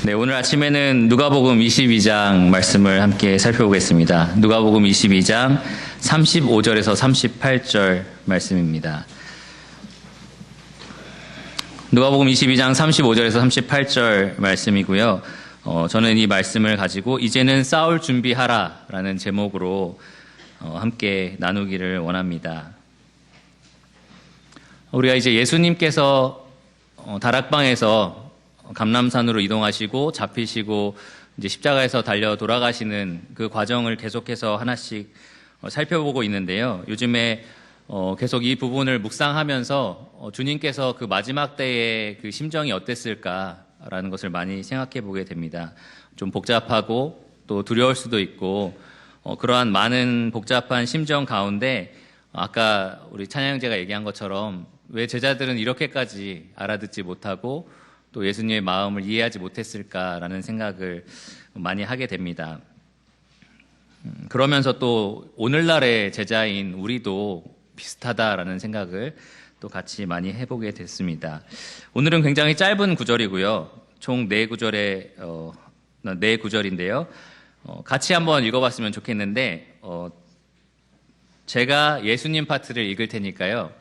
네, 오늘 아침에는 누가복음 22장 말씀을 함께 살펴보겠습니다. 누가복음 22장 35절에서 38절 말씀입니다. 누가복음 22장 35절에서 38절 말씀이고요. 저는 이 말씀을 가지고 이제는 싸울 준비하라라는 제목으로 함께 나누기를 원합니다. 우리가 이제 예수님께서 다락방에서 감람산으로 이동하시고 잡히시고 이제 십자가에서 달려 돌아가시는 그 과정을 계속해서 하나씩 살펴보고 있는데요. 요즘에 계속 이 부분을 묵상하면서 주님께서 그 마지막 때의 그 심정이 어땠을까라는 것을 많이 생각해 보게 됩니다. 좀 복잡하고 또 두려울 수도 있고 그러한 많은 복잡한 심정 가운데 아까 우리 찬양제가 얘기한 것처럼 왜 제자들은 이렇게까지 알아듣지 못하고 또 예수님의 마음을 이해하지 못했을까라는 생각을 많이 하게 됩니다. 그러면서 또 오늘날의 제자인 우리도 비슷하다라는 생각을 또 같이 많이 해보게 됐습니다. 오늘은 굉장히 짧은 구절이고요. 총 4구절인데요. 같이 한번 읽어봤으면 좋겠는데 제가 예수님 파트를 읽을 테니까요.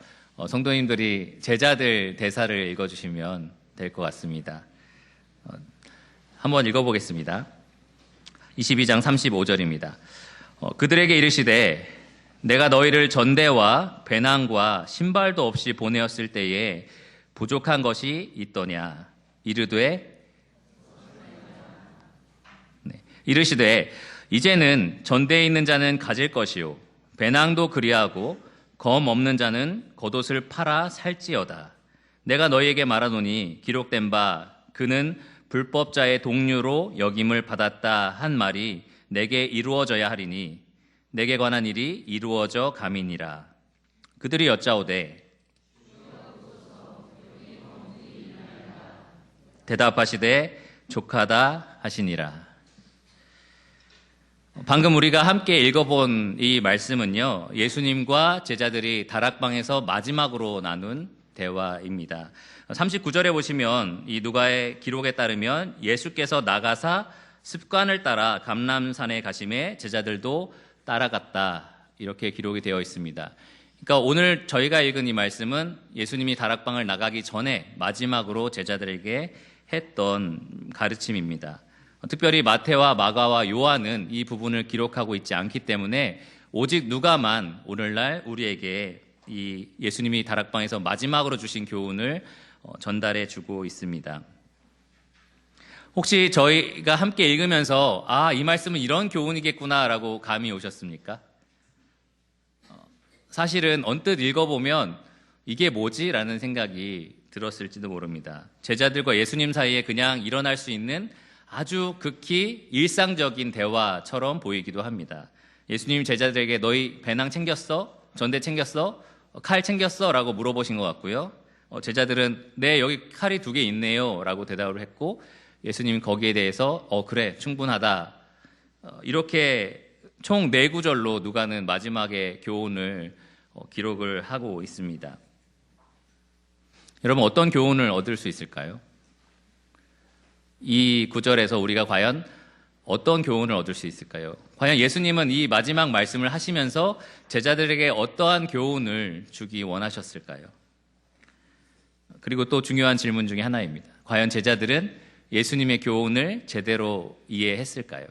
성도님들이 제자들 대사를 읽어주시면 될 것 같습니다. 한번 읽어보겠습니다. 22장 35절입니다. 그들에게 이르시되 내가 너희를 전대와 배낭과 신발도 없이 보내었을 때에 부족한 것이 있더냐 이르되 이르시되 이제는 전대에 있는 자는 가질 것이요 배낭도 그리하고 검 없는 자는 겉옷을 팔아 살지어다. 내가 너희에게 말하노니 기록된 바 그는 불법자의 동류로 역임을 받았다 한 말이 내게 이루어져야 하리니 내게 관한 일이 이루어져 감이니라. 그들이 여짜오되 대답하시되 족하다 하시니라. 방금 우리가 함께 읽어본 이 말씀은요, 예수님과 제자들이 다락방에서 마지막으로 나눈 대화입니다. 39절에 보시면 이 누가의 기록에 따르면 예수께서 나가사 습관을 따라 감람산에 가심에 제자들도 따라갔다 이렇게 기록이 되어 있습니다. 그러니까 오늘 저희가 읽은 이 말씀은 예수님이 다락방을 나가기 전에 마지막으로 제자들에게 했던 가르침입니다. 특별히 마태와 마가와 요한은 이 부분을 기록하고 있지 않기 때문에 오직 누가만 오늘날 우리에게 이 예수님이 다락방에서 마지막으로 주신 교훈을 전달해 주고 있습니다. 혹시 저희가 함께 읽으면서 이 말씀은 이런 교훈이겠구나라고 감이 오셨습니까? 사실은 언뜻 읽어보면 이게 뭐지? 라는 생각이 들었을지도 모릅니다. 제자들과 예수님 사이에 그냥 일어날 수 있는 아주 극히 일상적인 대화처럼 보이기도 합니다. 예수님 제자들에게 너희 배낭 챙겼어? 전대 챙겼어? 칼 챙겼어? 라고 물어보신 것 같고요. 제자들은 네, 여기 칼이 2개 있네요 라고 대답을 했고 예수님이 거기에 대해서 그래, 충분하다. 이렇게 총 4구절로 누가는 마지막에 교훈을 기록을 하고 있습니다. 여러분, 어떤 교훈을 얻을 수 있을까요? 이 구절에서 우리가 과연 어떤 교훈을 얻을 수 있을까요? 과연 예수님은 이 마지막 말씀을 하시면서 제자들에게 어떠한 교훈을 주기 원하셨을까요? 그리고 또 중요한 질문 중에 하나입니다. 과연 제자들은 예수님의 교훈을 제대로 이해했을까요?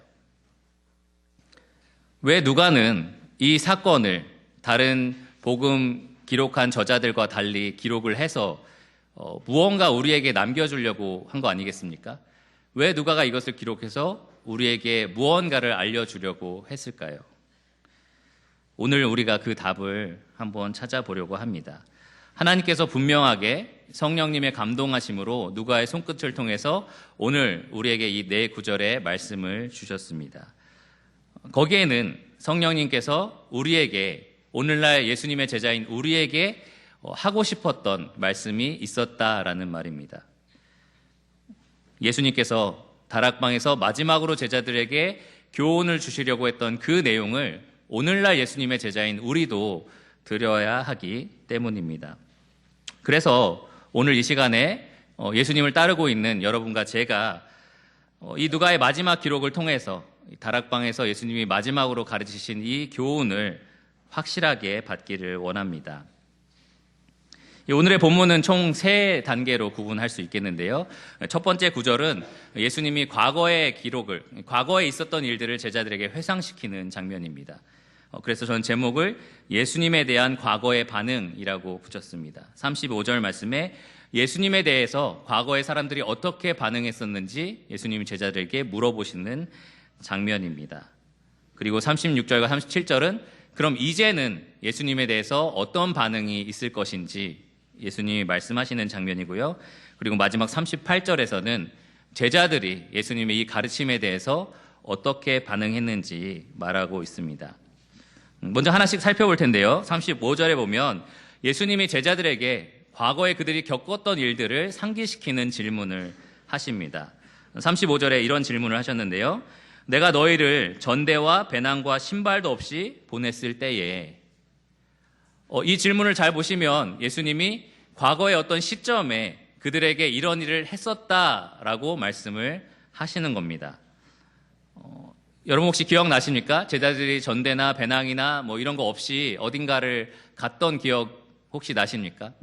왜 누가는 이 사건을 다른 복음 기록한 저자들과 달리 기록을 해서 무언가 우리에게 남겨주려고 한 거 아니겠습니까? 왜 누가가 이것을 기록해서 우리에게 무언가를 알려주려고 했을까요? 오늘 우리가 그 답을 한번 찾아보려고 합니다. 하나님께서 분명하게 성령님의 감동하심으로 누가의 손끝을 통해서 오늘 우리에게 이 4구절의 말씀을 주셨습니다. 거기에는 성령님께서 우리에게, 오늘날 예수님의 제자인 우리에게 하고 싶었던 말씀이 있었다라는 말입니다. 예수님께서 다락방에서 마지막으로 제자들에게 교훈을 주시려고 했던 그 내용을 오늘날 예수님의 제자인 우리도 들어야 하기 때문입니다. 그래서 오늘 이 시간에 예수님을 따르고 있는 여러분과 제가 이 누가의 마지막 기록을 통해서 다락방에서 예수님이 마지막으로 가르치신 이 교훈을 확실하게 받기를 원합니다. 오늘의 본문은 총 3단계로 구분할 수 있겠는데요. 첫 번째 구절은 예수님이 과거에 있었던 일들을 제자들에게 회상시키는 장면입니다. 그래서 저는 제목을 예수님에 대한 과거의 반응이라고 붙였습니다. 35절 말씀에 예수님에 대해서 과거의 사람들이 어떻게 반응했었는지 예수님이 제자들에게 물어보시는 장면입니다. 그리고 36절과 37절은 그럼 이제는 예수님에 대해서 어떤 반응이 있을 것인지 예수님이 말씀하시는 장면이고요. 그리고 마지막 38절에서는 제자들이 예수님의 이 가르침에 대해서 어떻게 반응했는지 말하고 있습니다. 먼저 하나씩 살펴볼 텐데요. 35절에 보면 예수님이 제자들에게 과거에 그들이 겪었던 일들을 상기시키는 질문을 하십니다. 35절에 이런 질문을 하셨는데요. 내가 너희를 전대와 배낭과 신발도 없이 보냈을 때에, 이 질문을 잘 보시면 예수님이 과거의 어떤 시점에 그들에게 이런 일을 했었다라고 말씀을 하시는 겁니다. 여러분 혹시 기억나십니까? 제자들이 전대나 배낭이나 뭐 이런 거 없이 어딘가를 갔던 기억 혹시 나십니까?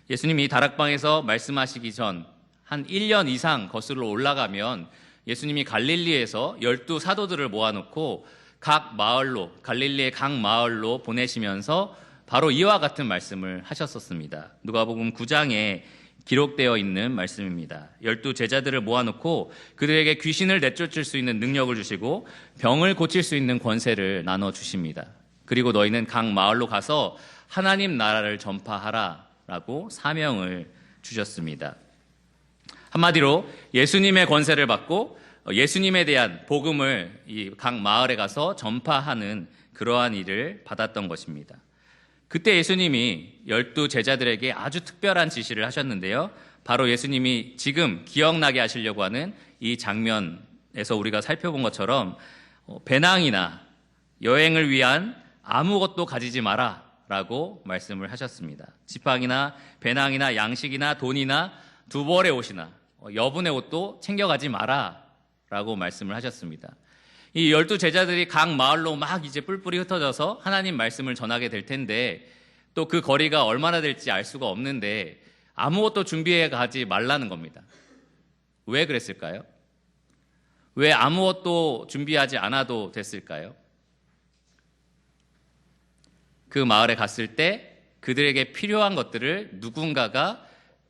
예수님이 다락방에서 말씀하시기 전 한 1년 이상 거슬러 올라가면 예수님이 갈릴리에서 12 사도들을 모아놓고 각 마을로, 갈릴리의 각 마을로 보내시면서 바로 이와 같은 말씀을 하셨었습니다. 누가복음 9장에 기록되어 있는 말씀입니다. 12 제자들을 모아놓고 그들에게 귀신을 내쫓을 수 있는 능력을 주시고 병을 고칠 수 있는 권세를 나눠주십니다. 그리고 너희는 각 마을로 가서 하나님 나라를 전파하라 라고 사명을 주셨습니다. 한마디로 예수님의 권세를 받고 예수님에 대한 복음을 이 각 마을에 가서 전파하는 그러한 일을 받았던 것입니다. 그때 예수님이 12 제자들에게 아주 특별한 지시를 하셨는데요. 바로 예수님이 지금 기억나게 하시려고 하는 이 장면에서 우리가 살펴본 것처럼 배낭이나 여행을 위한 아무것도 가지지 마라 라고 말씀을 하셨습니다. 지팡이나 배낭이나 양식이나 돈이나 두 벌의 옷이나 여분의 옷도 챙겨가지 마라 라고 말씀을 하셨습니다. 이 12 제자들이 각 마을로 막 이제 뿔뿔이 흩어져서 하나님 말씀을 전하게 될 텐데 또 그 거리가 얼마나 될지 알 수가 없는데 아무것도 준비해 가지 말라는 겁니다. 왜 그랬을까요? 왜 아무것도 준비하지 않아도 됐을까요? 그 마을에 갔을 때 그들에게 필요한 것들을 누군가가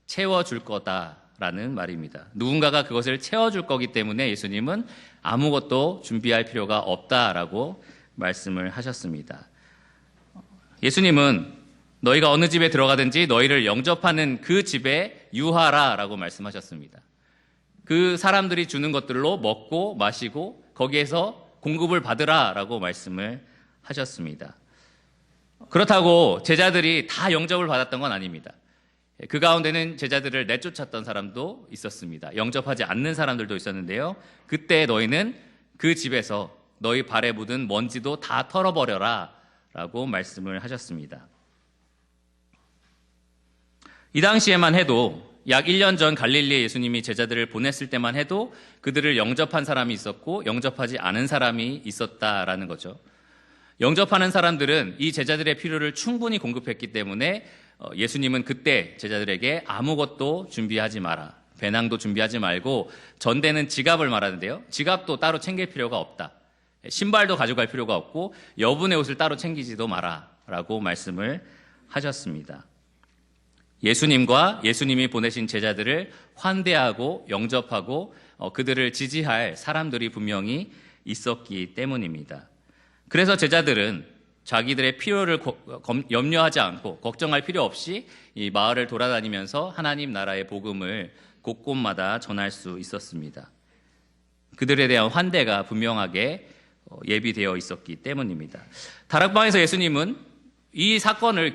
채워줄 거다라는 말입니다. 누군가가 그것을 채워줄 거기 때문에 예수님은 아무것도 준비할 필요가 없다라고 말씀을 하셨습니다. 예수님은 너희가 어느 집에 들어가든지 너희를 영접하는 그 집에 유하라라고 말씀하셨습니다. 그 사람들이 주는 것들로 먹고 마시고 거기에서 공급을 받으라라고 말씀을 하셨습니다. 그렇다고 제자들이 다 영접을 받았던 건 아닙니다. 그 가운데는 제자들을 내쫓았던 사람도 있었습니다. 영접하지 않는 사람들도 있었는데요. 그때 너희는 그 집에서 너희 발에 묻은 먼지도 다 털어버려라 라고 말씀을 하셨습니다. 이 당시에만 해도 약 1년 전 갈릴리에 예수님이 제자들을 보냈을 때만 해도 그들을 영접한 사람이 있었고 영접하지 않은 사람이 있었다라는 거죠. 영접하는 사람들은 이 제자들의 필요를 충분히 공급했기 때문에 예수님은 그때 제자들에게 아무것도 준비하지 마라. 배낭도 준비하지 말고 전대는 지갑을 말하는데요. 지갑도 따로 챙길 필요가 없다. 신발도 가져갈 필요가 없고 여분의 옷을 따로 챙기지도 마라 라고 말씀을 하셨습니다. 예수님과 예수님이 보내신 제자들을 환대하고 영접하고 그들을 지지할 사람들이 분명히 있었기 때문입니다. 그래서 제자들은 자기들의 필요를 염려하지 않고 걱정할 필요 없이 이 마을을 돌아다니면서 하나님 나라의 복음을 곳곳마다 전할 수 있었습니다. 그들에 대한 환대가 분명하게 예비되어 있었기 때문입니다. 다락방에서 예수님은 이 사건을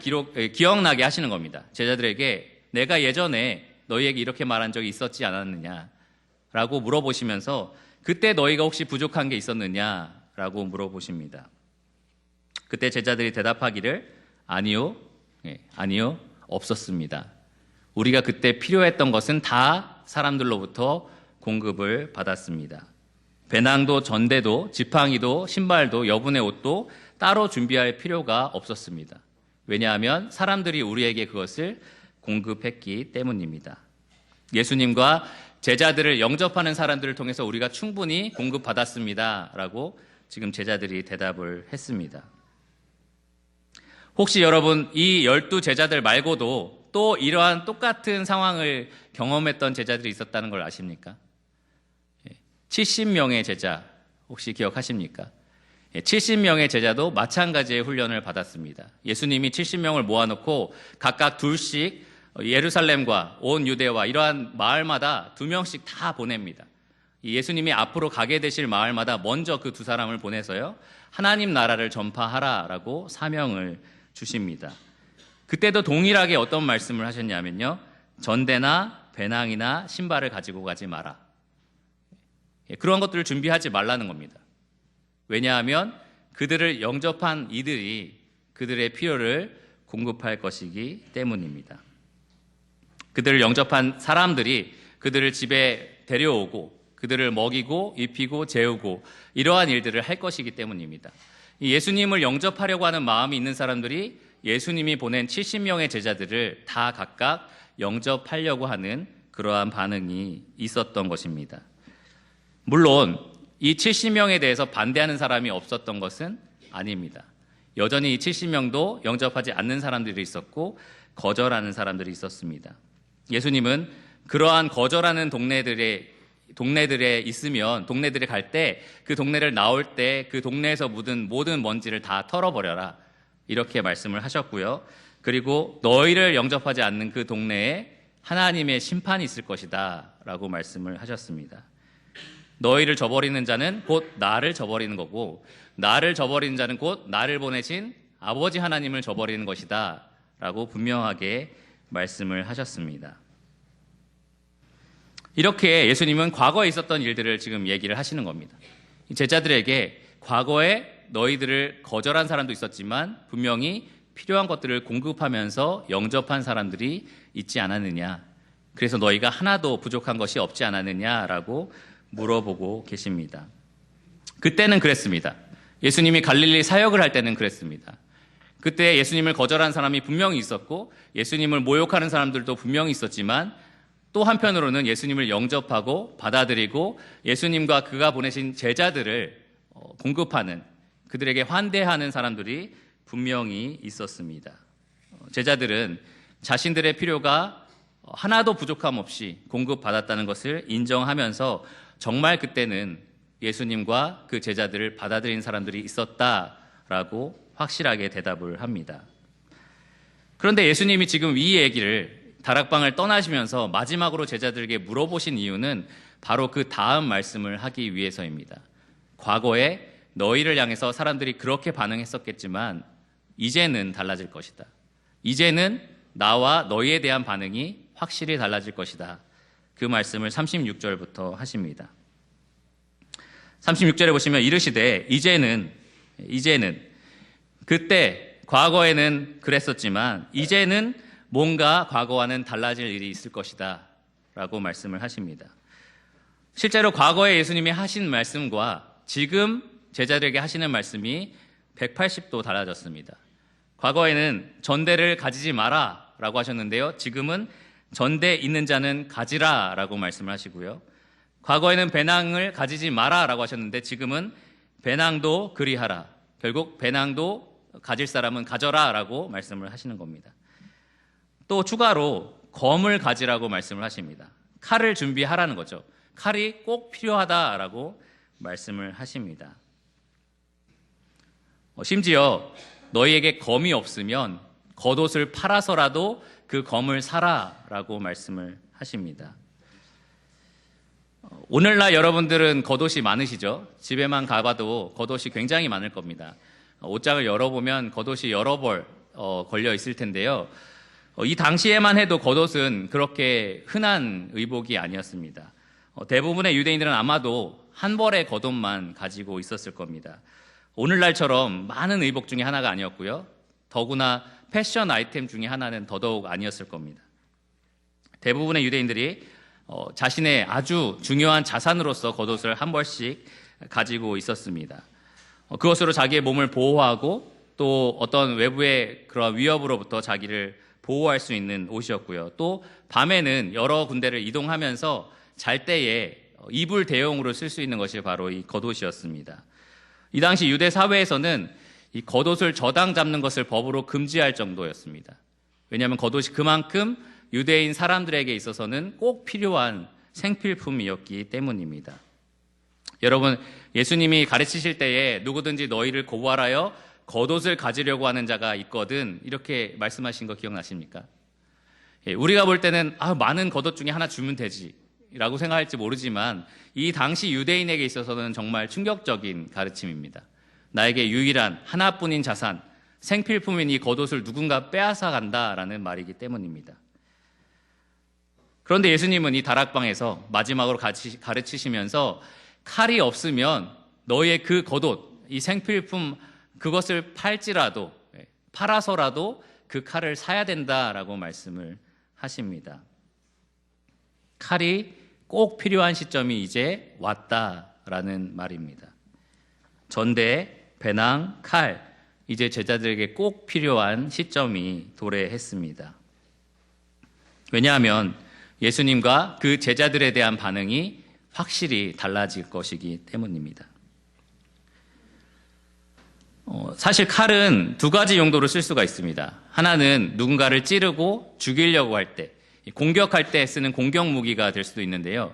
기억나게 하시는 겁니다. 제자들에게 내가 예전에 너희에게 이렇게 말한 적이 있었지 않았느냐라고 물어보시면서 그때 너희가 혹시 부족한 게 있었느냐라고 물어보십니다. 그때 제자들이 대답하기를 아니요, 없었습니다. 우리가 그때 필요했던 것은 다 사람들로부터 공급을 받았습니다. 배낭도 전대도 지팡이도 신발도 여분의 옷도 따로 준비할 필요가 없었습니다. 왜냐하면 사람들이 우리에게 그것을 공급했기 때문입니다. 예수님과 제자들을 영접하는 사람들을 통해서 우리가 충분히 공급받았습니다. 라고 지금 제자들이 대답을 했습니다. 혹시 여러분 이 12 제자들 말고도 또 이러한 똑같은 상황을 경험했던 제자들이 있었다는 걸 아십니까? 70명의 제자 혹시 기억하십니까? 70명의 제자도 마찬가지의 훈련을 받았습니다. 예수님이 70명을 모아놓고 각각 둘씩 예루살렘과 온 유대와 이러한 마을마다 2명씩 다 보냅니다. 예수님이 앞으로 가게 되실 마을마다 먼저 그 2사람을 보내서요, 하나님 나라를 전파하라라고 사명을 주십니다. 그때도 동일하게 어떤 말씀을 하셨냐면요, 전대나 배낭이나 신발을 가지고 가지 마라. 그런 것들을 준비하지 말라는 겁니다. 왜냐하면 그들을 영접한 이들이 그들의 필요를 공급할 것이기 때문입니다. 그들을 영접한 사람들이 그들을 집에 데려오고 그들을 먹이고 입히고 재우고 이러한 일들을 할 것이기 때문입니다. 예수님을 영접하려고 하는 마음이 있는 사람들이 예수님이 보낸 70명의 제자들을 다 각각 영접하려고 하는 그러한 반응이 있었던 것입니다. 물론 이 70명에 대해서 반대하는 사람이 없었던 것은 아닙니다. 여전히 이 70명도 영접하지 않는 사람들이 있었고 거절하는 사람들이 있었습니다. 예수님은 그러한 거절하는 동네들에 있으면 동네들에 갈 때 그 동네를 나올 때 그 동네에서 묻은 모든 먼지를 다 털어버려라 이렇게 말씀을 하셨고요. 그리고 너희를 영접하지 않는 그 동네에 하나님의 심판이 있을 것이다 라고 말씀을 하셨습니다. 너희를 저버리는 자는 곧 나를 저버리는 거고 나를 저버리는 자는 곧 나를 보내신 아버지 하나님을 저버리는 것이다 라고 분명하게 말씀을 하셨습니다. 이렇게 예수님은 과거에 있었던 일들을 지금 얘기를 하시는 겁니다. 제자들에게 과거에 너희들을 거절한 사람도 있었지만 분명히 필요한 것들을 공급하면서 영접한 사람들이 있지 않았느냐, 그래서 너희가 하나도 부족한 것이 없지 않았느냐라고 물어보고 계십니다. 그때는 그랬습니다. 예수님이 갈릴리 사역을 할 때는 그랬습니다. 그때 예수님을 거절한 사람이 분명히 있었고 예수님을 모욕하는 사람들도 분명히 있었지만 또 한편으로는 예수님을 영접하고 받아들이고 예수님과 그가 보내신 제자들을 공급하는, 그들에게 환대하는 사람들이 분명히 있었습니다. 제자들은 자신들의 필요가 하나도 부족함 없이 공급받았다는 것을 인정하면서 정말 그때는 예수님과 그 제자들을 받아들인 사람들이 있었다라고 확실하게 대답을 합니다. 그런데 예수님이 지금 이 얘기를 다락방을 떠나시면서 마지막으로 제자들에게 물어보신 이유는 바로 그 다음 말씀을 하기 위해서입니다. 과거에 너희를 향해서 사람들이 그렇게 반응했었겠지만 이제는 달라질 것이다. 이제는 나와 너희에 대한 반응이 확실히 달라질 것이다. 그 말씀을 36절부터 하십니다. 36절에 보시면 이르시되 이제는 그때 과거에는 그랬었지만 이제는 뭔가 과거와는 달라질 일이 있을 것이다 라고 말씀을 하십니다. 실제로 과거에 예수님이 하신 말씀과 지금 제자들에게 하시는 말씀이 180도 달라졌습니다. 과거에는 전대를 가지지 마라 라고 하셨는데요, 지금은 전대 있는 자는 가지라 라고 말씀을 하시고요. 과거에는 배낭을 가지지 마라 라고 하셨는데 지금은 배낭도 그리하라, 결국 배낭도 가질 사람은 가져라 라고 말씀을 하시는 겁니다. 또 추가로 검을 가지라고 말씀을 하십니다. 칼을 준비하라는 거죠. 칼이 꼭 필요하다라고 말씀을 하십니다. 심지어 너희에게 검이 없으면 겉옷을 팔아서라도 그 검을 사라라고 말씀을 하십니다. 오늘날 여러분들은 겉옷이 많으시죠? 집에만 가봐도 겉옷이 굉장히 많을 겁니다. 옷장을 열어보면 겉옷이 여러 벌 걸려 있을 텐데요. 이 당시에만 해도 겉옷은 그렇게 흔한 의복이 아니었습니다. 대부분의 유대인들은 아마도 한 벌의 겉옷만 가지고 있었을 겁니다. 오늘날처럼 많은 의복 중에 하나가 아니었고요. 더구나 패션 아이템 중에 하나는 더더욱 아니었을 겁니다. 대부분의 유대인들이 자신의 아주 중요한 자산으로서 겉옷을 한 벌씩 가지고 있었습니다. 그것으로 자기의 몸을 보호하고 또 어떤 외부의 그런 위협으로부터 자기를 보호할 수 있는 옷이었고요. 또 밤에는 여러 군데를 이동하면서 잘 때에 이불 대용으로 쓸 수 있는 것이 바로 이 겉옷이었습니다. 이 당시 유대 사회에서는 이 겉옷을 저당 잡는 것을 법으로 금지할 정도였습니다. 왜냐하면 겉옷이 그만큼 유대인 사람들에게 있어서는 꼭 필요한 생필품이었기 때문입니다. 여러분, 예수님이 가르치실 때에 누구든지 너희를 고발하여 겉옷을 가지려고 하는 자가 있거든 이렇게 말씀하신 거 기억나십니까? 우리가 볼 때는 많은 겉옷 중에 하나 주면 되지 라고 생각할지 모르지만 이 당시 유대인에게 있어서는 정말 충격적인 가르침입니다. 나에게 유일한 하나뿐인 자산, 생필품인 이 겉옷을 누군가 빼앗아 간다라는 말이기 때문입니다. 그런데 예수님은 이 다락방에서 마지막으로 가르치시면서 칼이 없으면 너의 그 겉옷, 이 생필품 그것을 팔아서라도 그 칼을 사야 된다라고 말씀을 하십니다. 칼이 꼭 필요한 시점이 이제 왔다라는 말입니다. 전대, 배낭, 칼, 이제 제자들에게 꼭 필요한 시점이 도래했습니다. 왜냐하면 예수님과 그 제자들에 대한 반응이 확실히 달라질 것이기 때문입니다. 사실 칼은 두 가지 용도로 쓸 수가 있습니다. 하나는 누군가를 찌르고 죽이려고 할 때, 공격할 때 쓰는 공격 무기가 될 수도 있는데요.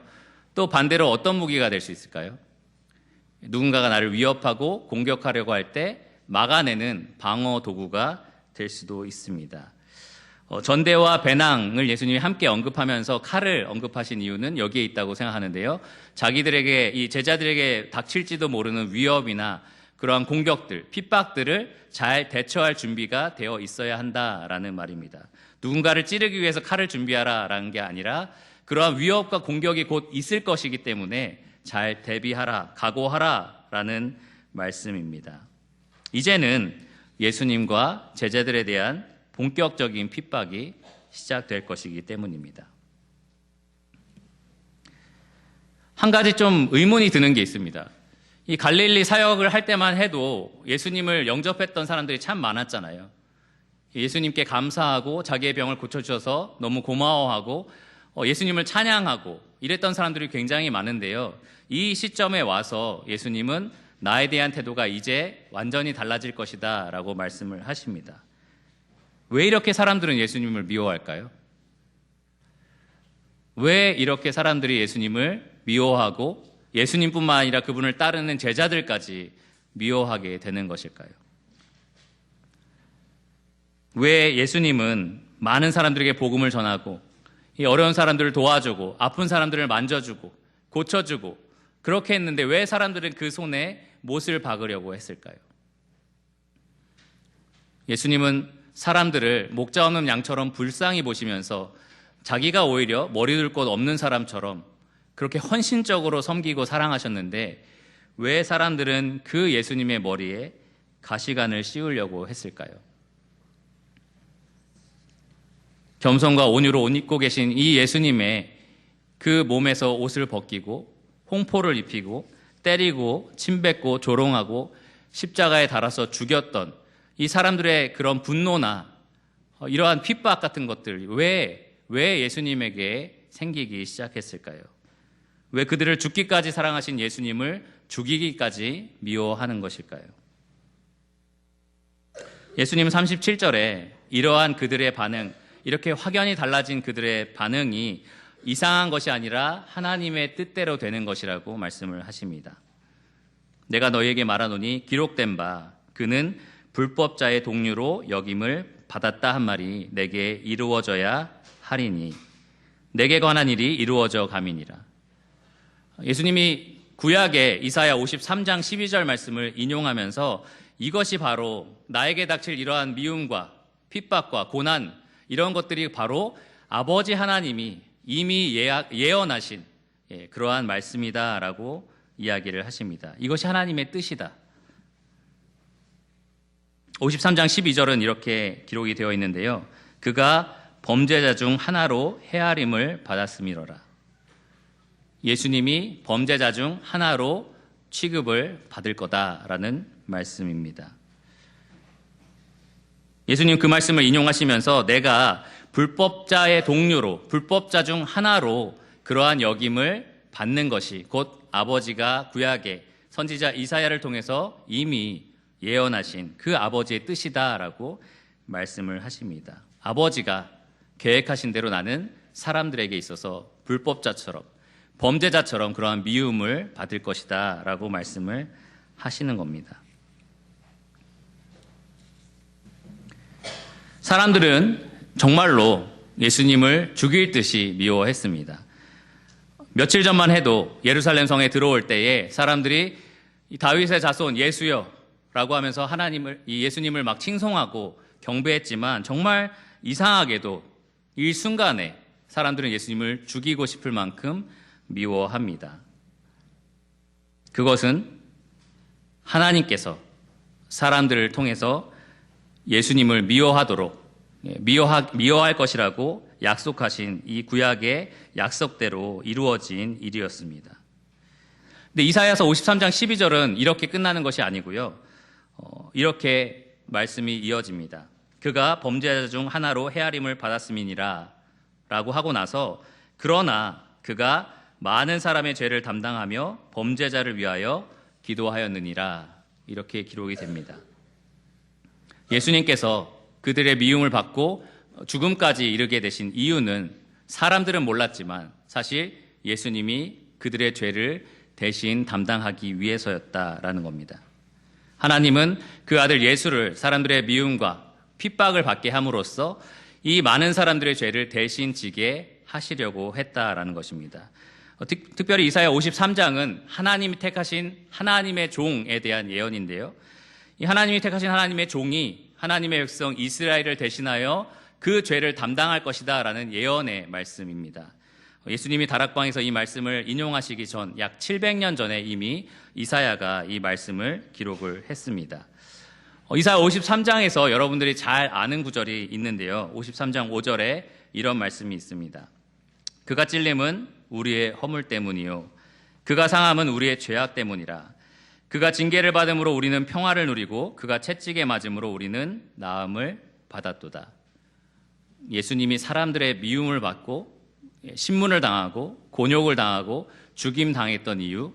또 반대로 어떤 무기가 될 수 있을까요? 누군가가 나를 위협하고 공격하려고 할 때 막아내는 방어 도구가 될 수도 있습니다. 전대와 배낭을 예수님이 함께 언급하면서 칼을 언급하신 이유는 여기에 있다고 생각하는데요. 자기들에게, 이 제자들에게 닥칠지도 모르는 위협이나 그러한 공격들, 핍박들을 잘 대처할 준비가 되어 있어야 한다라는 말입니다. 누군가를 찌르기 위해서 칼을 준비하라라는 게 아니라 그러한 위협과 공격이 곧 있을 것이기 때문에 잘 대비하라, 각오하라라는 말씀입니다. 이제는 예수님과 제자들에 대한 본격적인 핍박이 시작될 것이기 때문입니다. 한 가지 좀 의문이 드는 게 있습니다. 이 갈릴리 사역을 할 때만 해도 예수님을 영접했던 사람들이 참 많았잖아요. 예수님께 감사하고 자기의 병을 고쳐주셔서 너무 고마워하고 예수님을 찬양하고 이랬던 사람들이 굉장히 많은데요. 이 시점에 와서 예수님은 나에 대한 태도가 이제 완전히 달라질 것이다 라고 말씀을 하십니다. 왜 이렇게 사람들은 예수님을 미워할까요? 왜 이렇게 사람들이 예수님을 미워하고 예수님뿐만 아니라 그분을 따르는 제자들까지 미워하게 되는 것일까요? 왜 예수님은 많은 사람들에게 복음을 전하고 이 어려운 사람들을 도와주고 아픈 사람들을 만져주고 고쳐주고 그렇게 했는데 왜 사람들은 그 손에 못을 박으려고 했을까요? 예수님은 사람들을 목자 없는 양처럼 불쌍히 보시면서 자기가 오히려 머리 둘 곳 없는 사람처럼 그렇게 헌신적으로 섬기고 사랑하셨는데 왜 사람들은 그 예수님의 머리에 가시관을 씌우려고 했을까요? 겸손과 온유로 옷 입고 계신 이 예수님의 그 몸에서 옷을 벗기고 홍포를 입히고 때리고 침뱉고 조롱하고 십자가에 달아서 죽였던 이 사람들의 그런 분노나 이러한 핍박 같은 것들 왜 예수님에게 생기기 시작했을까요? 왜 그들을 죽기까지 사랑하신 예수님을 죽이기까지 미워하는 것일까요? 예수님 37절에 이러한 그들의 반응, 이렇게 확연히 달라진 그들의 반응이 이상한 것이 아니라 하나님의 뜻대로 되는 것이라고 말씀을 하십니다. 내가 너희에게 말하노니 기록된 바 그는 불법자의 동류로 여김을 받았다 한 말이 내게 이루어져야 하리니 내게 관한 일이 이루어져 감이니라. 예수님이 구약의 이사야 53장 12절 말씀을 인용하면서 이것이 바로 나에게 닥칠 이러한 미움과 핍박과 고난 이런 것들이 바로 아버지 하나님이 이미 예언하신 그러한 말씀이다라고 이야기를 하십니다. 이것이 하나님의 뜻이다. 53장 12절은 이렇게 기록이 되어 있는데요. 그가 범죄자 중 하나로 헤아림을 받았음이로라. 예수님이 범죄자 중 하나로 취급을 받을 거다라는 말씀입니다. 예수님 그 말씀을 인용하시면서 내가 불법자의 동료로, 불법자 중 하나로 그러한 역임을 받는 것이 곧 아버지가 구약의 선지자 이사야를 통해서 이미 예언하신 그 아버지의 뜻이다라고 말씀을 하십니다. 아버지가 계획하신 대로 나는 사람들에게 있어서 불법자처럼, 범죄자처럼 그러한 미움을 받을 것이다 라고 말씀을 하시는 겁니다. 사람들은 정말로 예수님을 죽일 듯이 미워했습니다. 며칠 전만 해도 예루살렘 성에 들어올 때에 사람들이 다윗의 자손 예수여 라고 하면서 예수님을 막 칭송하고 경배했지만 정말 이상하게도 이 순간에 사람들은 예수님을 죽이고 싶을 만큼 미워합니다. 그것은 하나님께서 사람들을 통해서 예수님을 미워할 것이라고 약속하신 이 구약의 약속대로 이루어진 일이었습니다. 근데 이사야서 53장 12절은 이렇게 끝나는 것이 아니고요. 이렇게 말씀이 이어집니다. 그가 범죄자 중 하나로 헤아림을 받았음이니라 라고 하고 나서 그러나 그가 많은 사람의 죄를 담당하며 범죄자를 위하여 기도하였느니라 이렇게 기록이 됩니다. 예수님께서 그들의 미움을 받고 죽음까지 이르게 되신 이유는 사람들은 몰랐지만 사실 예수님이 그들의 죄를 대신 담당하기 위해서였다라는 겁니다. 하나님은 그 아들 예수를 사람들의 미움과 핍박을 받게 함으로써 이 많은 사람들의 죄를 대신 지게 하시려고 했다라는 것입니다. 특별히 이사야 53장은 하나님이 택하신 하나님의 종에 대한 예언인데요. 이 하나님이 택하신 하나님의 종이 하나님의 백성 이스라엘을 대신하여 그 죄를 담당할 것이다 라는 예언의 말씀입니다. 예수님이 다락방에서 이 말씀을 인용하시기 전 약 700년 전에 이미 이사야가 이 말씀을 기록을 했습니다. 이사야 53장에서 여러분들이 잘 아는 구절이 있는데요. 53장 5절에 이런 말씀이 있습니다. 그가 찔림은 우리의 허물 때문이요 그가 상함은 우리의 죄악 때문이라. 그가 징계를 받음으로 우리는 평화를 누리고 그가 채찍에 맞음으로 우리는 나음을 받았도다. 예수님이 사람들의 미움을 받고 신문을 당하고 곤욕을 당하고 죽임 당했던 이유,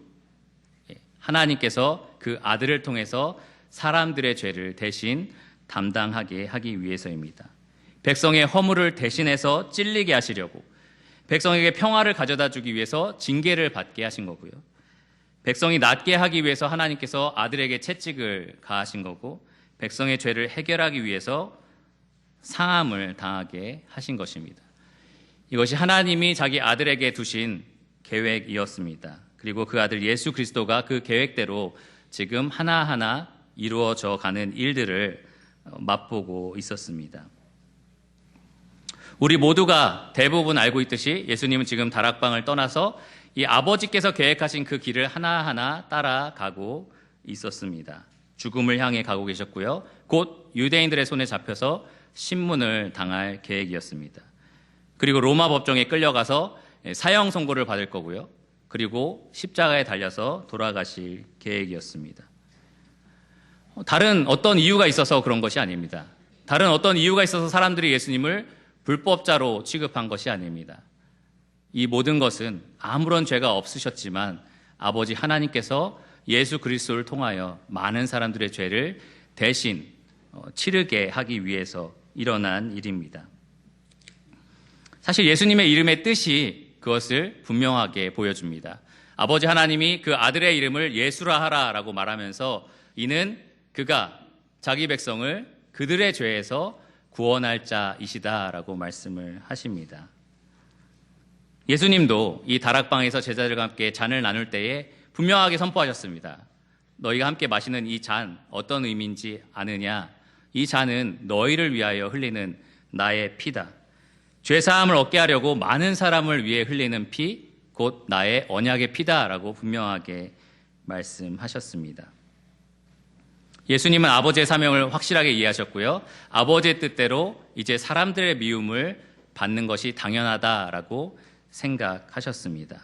하나님께서 그 아들을 통해서 사람들의 죄를 대신 담당하게 하기 위해서입니다. 백성의 허물을 대신해서 찔리게 하시려고, 백성에게 평화를 가져다 주기 위해서 징계를 받게 하신 거고요. 백성이 낫게 하기 위해서 하나님께서 아들에게 채찍을 가하신 거고, 백성의 죄를 해결하기 위해서 상함을 당하게 하신 것입니다. 이것이 하나님이 자기 아들에게 두신 계획이었습니다. 그리고 그 아들 예수 그리스도가 그 계획대로 지금 하나하나 이루어져 가는 일들을 맛보고 있었습니다. 우리 모두가 대부분 알고 있듯이 예수님은 지금 다락방을 떠나서 이 아버지께서 계획하신 그 길을 하나하나 따라가고 있었습니다. 죽음을 향해 가고 계셨고요. 곧 유대인들의 손에 잡혀서 신문을 당할 계획이었습니다. 그리고 로마 법정에 끌려가서 사형 선고를 받을 거고요. 그리고 십자가에 달려서 돌아가실 계획이었습니다. 다른 어떤 이유가 있어서 그런 것이 아닙니다. 다른 어떤 이유가 있어서 사람들이 예수님을 불법자로 취급한 것이 아닙니다. 이 모든 것은 아무런 죄가 없으셨지만 아버지 하나님께서 예수 그리스도를 통하여 많은 사람들의 죄를 대신 치르게 하기 위해서 일어난 일입니다. 사실 예수님의 이름의 뜻이 그것을 분명하게 보여줍니다. 아버지 하나님이 그 아들의 이름을 예수라 하라라고 말하면서 이는 그가 자기 백성을 그들의 죄에서 구원할 자이시다라고 말씀을 하십니다. 예수님도 이 다락방에서 제자들과 함께 잔을 나눌 때에 분명하게 선포하셨습니다. 너희가 함께 마시는 이 잔 어떤 의미인지 아느냐? 이 잔은 너희를 위하여 흘리는 나의 피다. 죄사함을 얻게 하려고 많은 사람을 위해 흘리는 피, 곧 나의 언약의 피다라고 분명하게 말씀하셨습니다. 예수님은 아버지의 사명을 확실하게 이해하셨고요. 아버지의 뜻대로 이제 사람들의 미움을 받는 것이 당연하다라고 생각하셨습니다.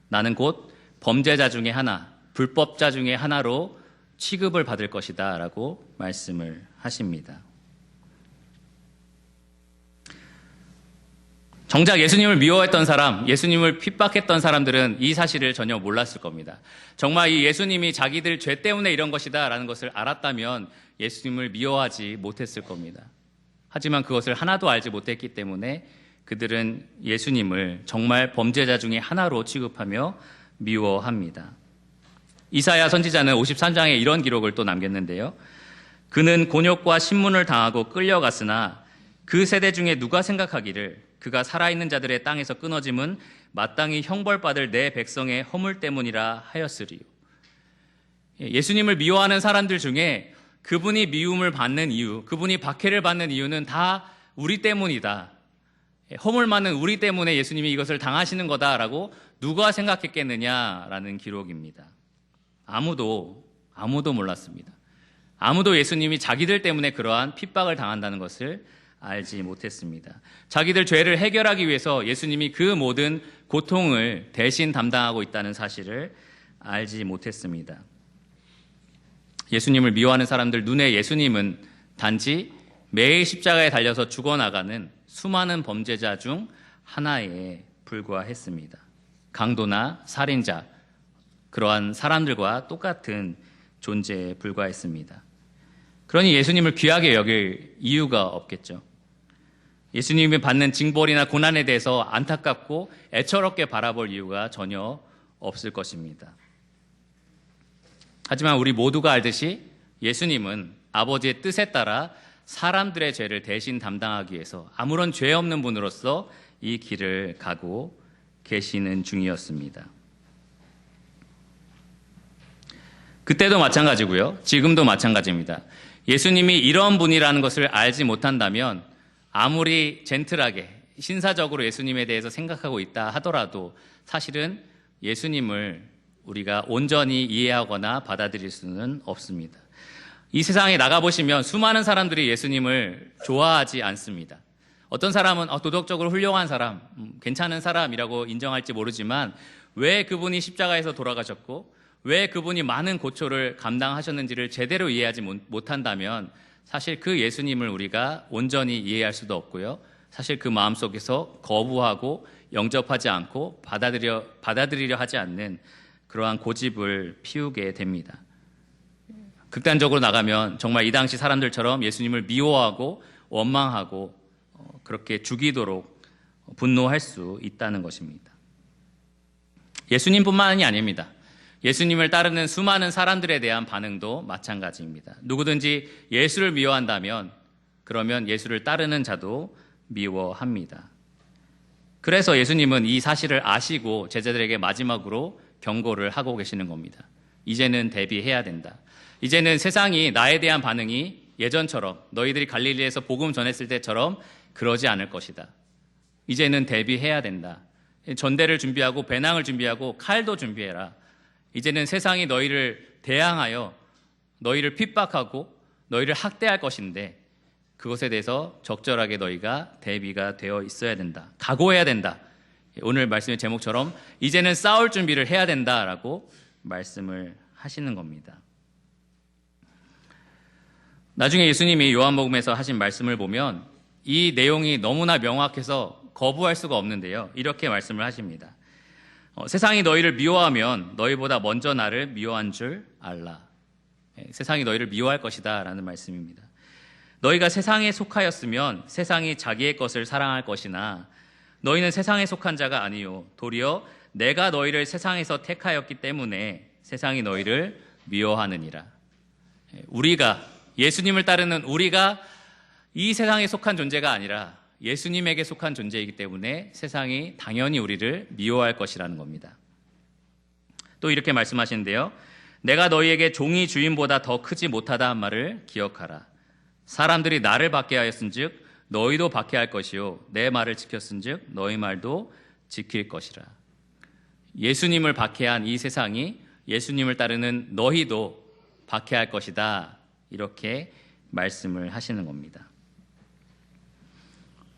나는 곧 범죄자 중에 하나, 불법자 중에 하나로 취급을 받을 것이다 라고 말씀을 하십니다. 정작 예수님을 미워했던 사람, 예수님을 핍박했던 사람들은 이 사실을 전혀 몰랐을 겁니다. 정말 이 예수님이 자기들 죄 때문에 이런 것이다 라는 것을 알았다면 예수님을 미워하지 못했을 겁니다. 하지만 그것을 하나도 알지 못했기 때문에 그들은 예수님을 정말 범죄자 중에 하나로 취급하며 미워합니다. 이사야 선지자는 53장에 이런 기록을 또 남겼는데요. 그는 곤욕과 신문을 당하고 끌려갔으나 그 세대 중에 누가 생각하기를 그가 살아있는 자들의 땅에서 끊어짐은 마땅히 형벌받을 내 백성의 허물 때문이라 하였으리요. 예수님을 미워하는 사람들 중에 그분이 미움을 받는 이유, 그분이 박해를 받는 이유는 다 우리 때문이다. 허물 많은 우리 때문에 예수님이 이것을 당하시는 거다라고 누가 생각했겠느냐라는 기록입니다. 아무도 몰랐습니다. 아무도 예수님이 자기들 때문에 그러한 핍박을 당한다는 것을 알지 못했습니다. 자기들 죄를 해결하기 위해서 예수님이 그 모든 고통을 대신 담당하고 있다는 사실을 알지 못했습니다. 예수님을 미워하는 사람들 눈에 예수님은 단지 매일 십자가에 달려서 죽어나가는 수많은 범죄자 중 하나에 불과했습니다. 강도나 살인자, 그러한 사람들과 똑같은 존재에 불과했습니다. 그러니 예수님을 귀하게 여길 이유가 없겠죠. 예수님이 받는 징벌이나 고난에 대해서 안타깝고 애처롭게 바라볼 이유가 전혀 없을 것입니다. 하지만 우리 모두가 알듯이 예수님은 아버지의 뜻에 따라 사람들의 죄를 대신 담당하기 위해서 아무런 죄 없는 분으로서 이 길을 가고 계시는 중이었습니다. 그때도 마찬가지고요. 지금도 마찬가지입니다. 예수님이 이런 분이라는 것을 알지 못한다면 아무리 젠틀하게 신사적으로 예수님에 대해서 생각하고 있다 하더라도 사실은 예수님을 우리가 온전히 이해하거나 받아들일 수는 없습니다. 이 세상에 나가보시면 수많은 사람들이 예수님을 좋아하지 않습니다. 어떤 사람은 도덕적으로 훌륭한 사람, 괜찮은 사람이라고 인정할지 모르지만 왜 그분이 십자가에서 돌아가셨고 왜 그분이 많은 고초를 감당하셨는지를 제대로 이해하지 못한다면 사실 그 예수님을 우리가 온전히 이해할 수도 없고요. 사실 그 마음속에서 거부하고 영접하지 않고 받아들이려 하지 않는 그러한 고집을 피우게 됩니다. 극단적으로 나가면 정말 이 당시 사람들처럼 예수님을 미워하고 원망하고 그렇게 죽이도록 분노할 수 있다는 것입니다. 예수님뿐만이 아닙니다. 예수님을 따르는 수많은 사람들에 대한 반응도 마찬가지입니다. 누구든지 예수를 미워한다면 그러면 예수를 따르는 자도 미워합니다. 그래서 예수님은 이 사실을 아시고 제자들에게 마지막으로 경고를 하고 계시는 겁니다. 이제는 대비해야 된다. 이제는 세상이 나에 대한 반응이 예전처럼 너희들이 갈릴리에서 복음 전했을 때처럼 그러지 않을 것이다. 이제는 대비해야 된다. 전대를 준비하고 배낭을 준비하고 칼도 준비해라. 이제는 세상이 너희를 대항하여 너희를 핍박하고 너희를 학대할 것인데 그것에 대해서 적절하게 너희가 대비가 되어 있어야 된다. 각오해야 된다. 오늘 말씀의 제목처럼 이제는 싸울 준비를 해야 된다라고 말씀을 하시는 겁니다. 나중에 예수님이 요한복음에서 하신 말씀을 보면 이 내용이 너무나 명확해서 거부할 수가 없는데요. 이렇게 말씀을 하십니다. 세상이 너희를 미워하면 너희보다 먼저 나를 미워한 줄 알라. 세상이 너희를 미워할 것이다 라는 말씀입니다. 너희가 세상에 속하였으면 세상이 자기의 것을 사랑할 것이나 너희는 세상에 속한 자가 아니요 도리어 내가 너희를 세상에서 택하였기 때문에 세상이 너희를 미워하느니라. 우리가 예수님을 따르는 우리가 이 세상에 속한 존재가 아니라 예수님에게 속한 존재이기 때문에 세상이 당연히 우리를 미워할 것이라는 겁니다. 또 이렇게 말씀하시는데요. 내가 너희에게 종이 주인보다 더 크지 못하다 한 말을 기억하라. 사람들이 나를 박해하였은즉 너희도 박해할 것이요 내 말을 지켰은즉 너희 말도 지킬 것이라. 예수님을 박해한 이 세상이 예수님을 따르는 너희도 박해할 것이다. 이렇게 말씀을 하시는 겁니다.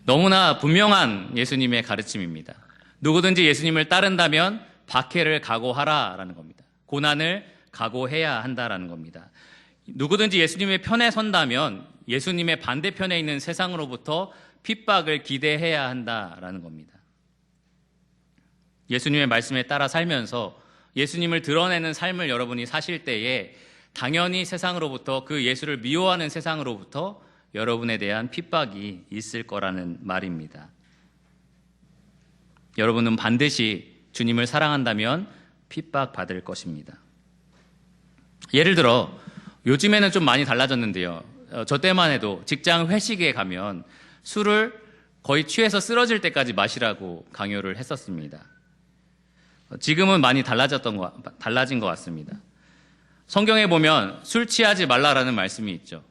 너무나 분명한 예수님의 가르침입니다. 누구든지 예수님을 따른다면 박해를 각오하라라는 겁니다. 고난을 각오해야 한다라는 겁니다. 누구든지 예수님의 편에 선다면 예수님의 반대편에 있는 세상으로부터 핍박을 기대해야 한다라는 겁니다. 예수님의 말씀에 따라 살면서 예수님을 드러내는 삶을 여러분이 사실 때에 당연히 세상으로부터, 그 예수를 미워하는 세상으로부터 여러분에 대한 핍박이 있을 거라는 말입니다. 여러분은 반드시 주님을 사랑한다면 핍박받을 것입니다. 예를 들어 요즘에는 좀 많이 달라졌는데요. 저 때만 해도 직장 회식에 가면 술을 거의 취해서 쓰러질 때까지 마시라고 강요를 했었습니다. 지금은 많이 달라진 것 같습니다. 성경에 보면 술 취하지 말라라는 말씀이 있죠.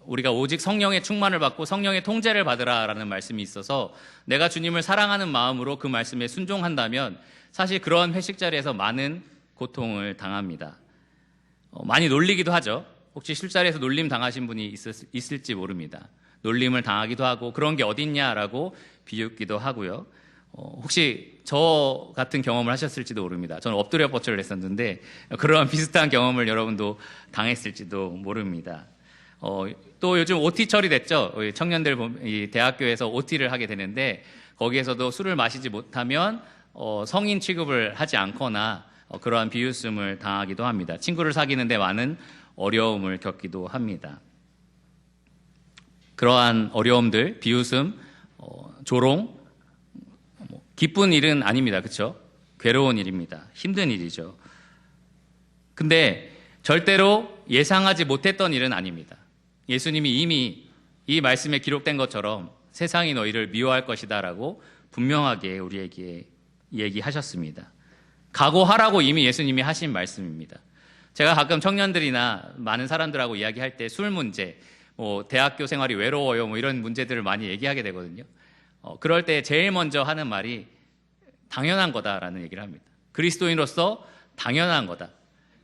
우리가 오직 성령의 충만을 받고 성령의 통제를 받으라라는 말씀이 있어서 내가 주님을 사랑하는 마음으로 그 말씀에 순종한다면 사실 그런 회식 자리에서 많은 고통을 당합니다. 많이 놀리기도 하죠. 혹시 술자리에서 놀림 당하신 분이 있을지 모릅니다. 놀림을 당하기도 하고 그런 게 어딨냐라고 비웃기도 하고요. 혹시 저 같은 경험을 하셨을지도 모릅니다. 저는 엎드려 뻗쳐를 했었는데 그런 비슷한 경험을 여러분도 당했을지도 모릅니다. 또 요즘 OT철이 됐죠. 청년들 대학교에서 OT를 하게 되는데 거기에서도 술을 마시지 못하면 성인 취급을 하지 않거나 그러한 비웃음을 당하기도 합니다. 친구를 사귀는데 많은 어려움을 겪기도 합니다. 그러한 어려움들, 비웃음, 조롱, 기쁜 일은 아닙니다. 그렇죠? 괴로운 일입니다. 힘든 일이죠. 근데 절대로 예상하지 못했던 일은 아닙니다. 예수님이 이미 이 말씀에 기록된 것처럼 세상이 너희를 미워할 것이다 라고 분명하게 우리에게 얘기하셨습니다. 각오하라고 이미 예수님이 하신 말씀입니다. 제가 가끔 청년들이나 많은 사람들하고 이야기할 때 술 문제, 대학교 생활이 외로워요, 이런 문제들을 많이 얘기하게 되거든요. 그럴 때 제일 먼저 하는 말이 당연한 거다라는 얘기를 합니다. 그리스도인으로서 당연한 거다.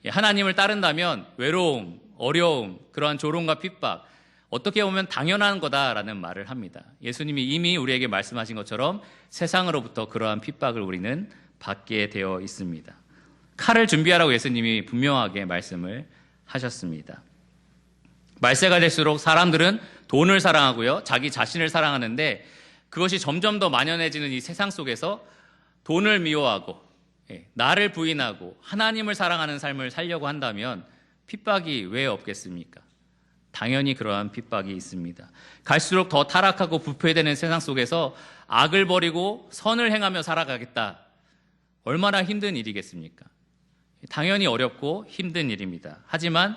하나님을 따른다면 외로움, 어려움, 그러한 조롱과 핍박, 어떻게 보면 당연한 거다라는 말을 합니다. 예수님이 이미 우리에게 말씀하신 것처럼 세상으로부터 그러한 핍박을 우리는 받게 되어 있습니다. 칼을 준비하라고 예수님이 분명하게 말씀을 하셨습니다. 말세가 될수록 사람들은 돈을 사랑하고요, 자기 자신을 사랑하는데 그것이 점점 더 만연해지는 이 세상 속에서 돈을 미워하고 나를 부인하고 하나님을 사랑하는 삶을 살려고 한다면 핍박이 왜 없겠습니까? 당연히 그러한 핍박이 있습니다. 갈수록 더 타락하고 부패되는 세상 속에서 악을 버리고 선을 행하며 살아가겠다. 얼마나 힘든 일이겠습니까? 당연히 어렵고 힘든 일입니다. 하지만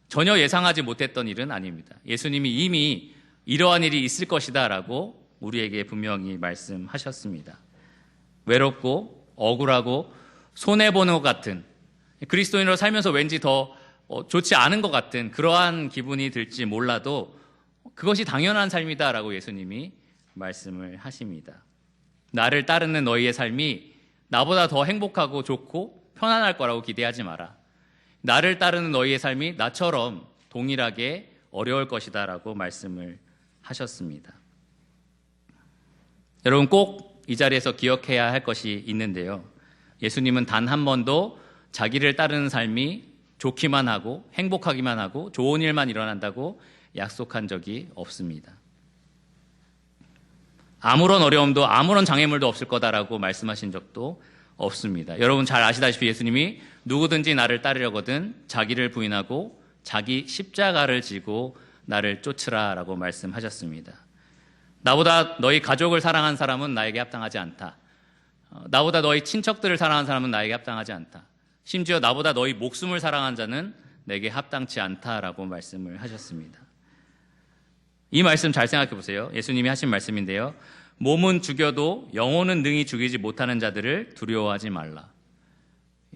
전혀 예상하지 못했던 일은 아닙니다. 예수님이 이미 이러한 일이 있을 것이다 라고 우리에게 분명히 말씀하셨습니다. 외롭고 억울하고 손해보는 것 같은, 그리스도인으로 살면서 왠지 더 좋지 않은 것 같은 그러한 기분이 들지 몰라도 그것이 당연한 삶이다라고 예수님이 말씀을 하십니다. 나를 따르는 너희의 삶이 나보다 더 행복하고 좋고 편안할 거라고 기대하지 마라. 나를 따르는 너희의 삶이 나처럼 동일하게 어려울 것이다라고 말씀을 하셨습니다. 여러분 꼭 이 자리에서 기억해야 할 것이 있는데요. 예수님은 단 한 번도 자기를 따르는 삶이 좋기만 하고 행복하기만 하고 좋은 일만 일어난다고 약속한 적이 없습니다. 아무런 어려움도 아무런 장애물도 없을 거다라고 말씀하신 적도 없습니다. 여러분 잘 아시다시피 예수님이 누구든지 나를 따르려거든 자기를 부인하고 자기 십자가를 지고 나를 쫓으라라고 말씀하셨습니다. 나보다 너희 가족을 사랑한 사람은 나에게 합당하지 않다. 나보다 너희 친척들을 사랑한 사람은 나에게 합당하지 않다. 심지어 나보다 너희 목숨을 사랑한 자는 내게 합당치 않다라고 말씀을 하셨습니다. 이 말씀 잘 생각해 보세요. 예수님이 하신 말씀인데요. 몸은 죽여도 영혼은 능히 죽이지 못하는 자들을 두려워하지 말라.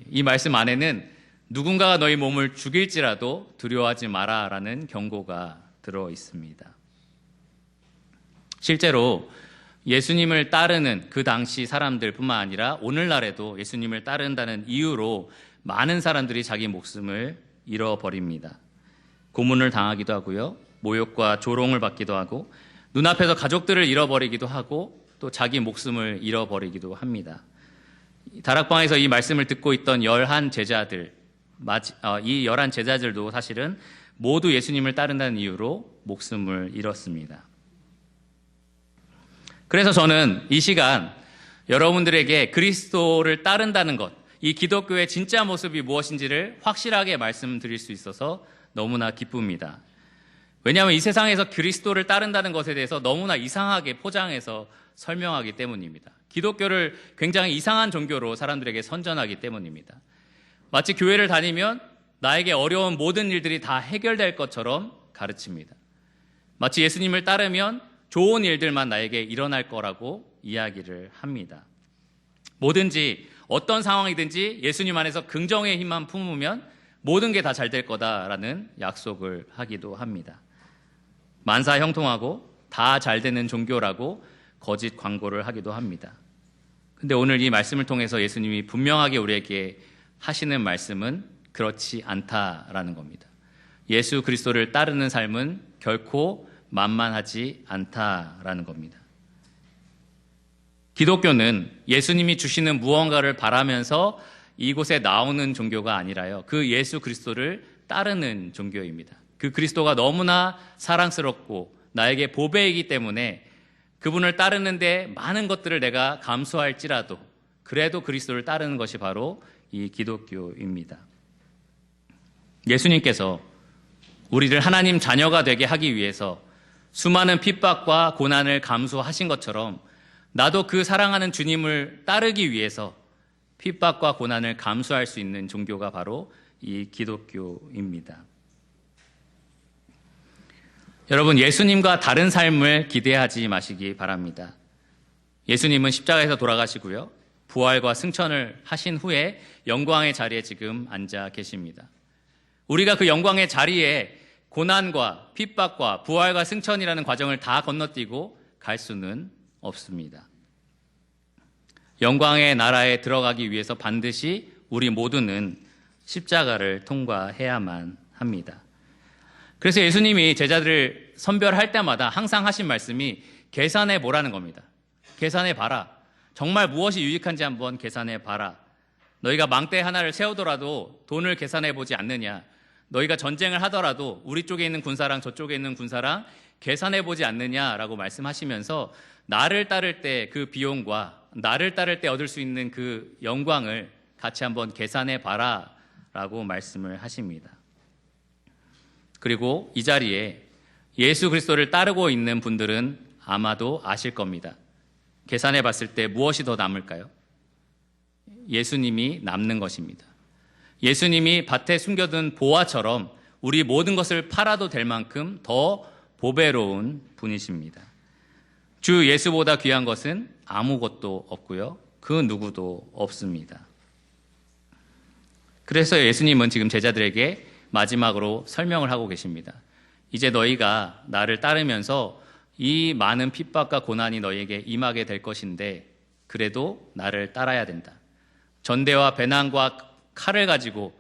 이 말씀 안에는 누군가가 너희 몸을 죽일지라도 두려워하지 마라라는 경고가 들어 있습니다. 실제로 예수님을 따르는 그 당시 사람들뿐만 아니라 오늘날에도 예수님을 따른다는 이유로 많은 사람들이 자기 목숨을 잃어버립니다. 고문을 당하기도 하고요, 모욕과 조롱을 받기도 하고 눈앞에서 가족들을 잃어버리기도 하고 또 자기 목숨을 잃어버리기도 합니다. 다락방에서 이 말씀을 듣고 있던 11 제자들, 이 11 제자들도 사실은 모두 예수님을 따른다는 이유로 목숨을 잃었습니다. 그래서 저는 이 시간 여러분들에게 그리스도를 따른다는 것, 이 기독교의 진짜 모습이 무엇인지를 확실하게 말씀드릴 수 있어서 너무나 기쁩니다. 왜냐하면 이 세상에서 그리스도를 따른다는 것에 대해서 너무나 이상하게 포장해서 설명하기 때문입니다. 기독교를 굉장히 이상한 종교로 사람들에게 선전하기 때문입니다. 마치 교회를 다니면 나에게 어려운 모든 일들이 다 해결될 것처럼 가르칩니다. 마치 예수님을 따르면 좋은 일들만 나에게 일어날 거라고 이야기를 합니다. 뭐든지 어떤 상황이든지 예수님 안에서 긍정의 힘만 품으면 모든 게 다 잘 될 거다라는 약속을 하기도 합니다. 만사 형통하고 다 잘 되는 종교라고 거짓 광고를 하기도 합니다. 근데 오늘 이 말씀을 통해서 예수님이 분명하게 우리에게 하시는 말씀은 그렇지 않다라는 겁니다. 예수 그리스도를 따르는 삶은 결코 만만하지 않다라는 겁니다. 기독교는 예수님이 주시는 무언가를 바라면서 이곳에 나오는 종교가 아니라요, 그 예수 그리스도를 따르는 종교입니다. 그 그리스도가 너무나 사랑스럽고 나에게 보배이기 때문에 그분을 따르는데 많은 것들을 내가 감수할지라도 그래도 그리스도를 따르는 것이 바로 이 기독교입니다. 예수님께서 우리를 하나님 자녀가 되게 하기 위해서 수많은 핍박과 고난을 감수하신 것처럼 나도 그 사랑하는 주님을 따르기 위해서 핍박과 고난을 감수할 수 있는 종교가 바로 이 기독교입니다. 여러분, 예수님과 다른 삶을 기대하지 마시기 바랍니다. 예수님은 십자가에서 돌아가시고요, 부활과 승천을 하신 후에 영광의 자리에 지금 앉아 계십니다. 우리가 그 영광의 자리에 고난과 핍박과 부활과 승천이라는 과정을 다 건너뛰고 갈 수는 없습니다. 영광의 나라에 들어가기 위해서 반드시 우리 모두는 십자가를 통과해야만 합니다. 그래서 예수님이 제자들을 선별할 때마다 항상 하신 말씀이 계산해 보라는 겁니다. 계산해 봐라. 정말 무엇이 유익한지 한번 계산해 봐라. 너희가 망대 하나를 세우더라도 돈을 계산해 보지 않느냐. 너희가 전쟁을 하더라도 우리 쪽에 있는 군사랑 저쪽에 있는 군사랑 계산해 보지 않느냐라고 말씀하시면서 나를 따를 때 그 비용과 나를 따를 때 얻을 수 있는 그 영광을 같이 한번 계산해 봐라 라고 말씀을 하십니다. 그리고 이 자리에 예수 그리스도를 따르고 있는 분들은 아마도 아실 겁니다. 계산해 봤을 때 무엇이 더 남을까요? 예수님이 남는 것입니다. 예수님이 밭에 숨겨둔 보화처럼 우리 모든 것을 팔아도 될 만큼 더 보배로운 분이십니다. 주 예수보다 귀한 것은 아무것도 없고요, 그 누구도 없습니다. 그래서 예수님은 지금 제자들에게 마지막으로 설명을 하고 계십니다. 이제 너희가 나를 따르면서 이 많은 핍박과 고난이 너희에게 임하게 될 것인데 그래도 나를 따라야 된다. 전대와 배낭과 칼을 가지고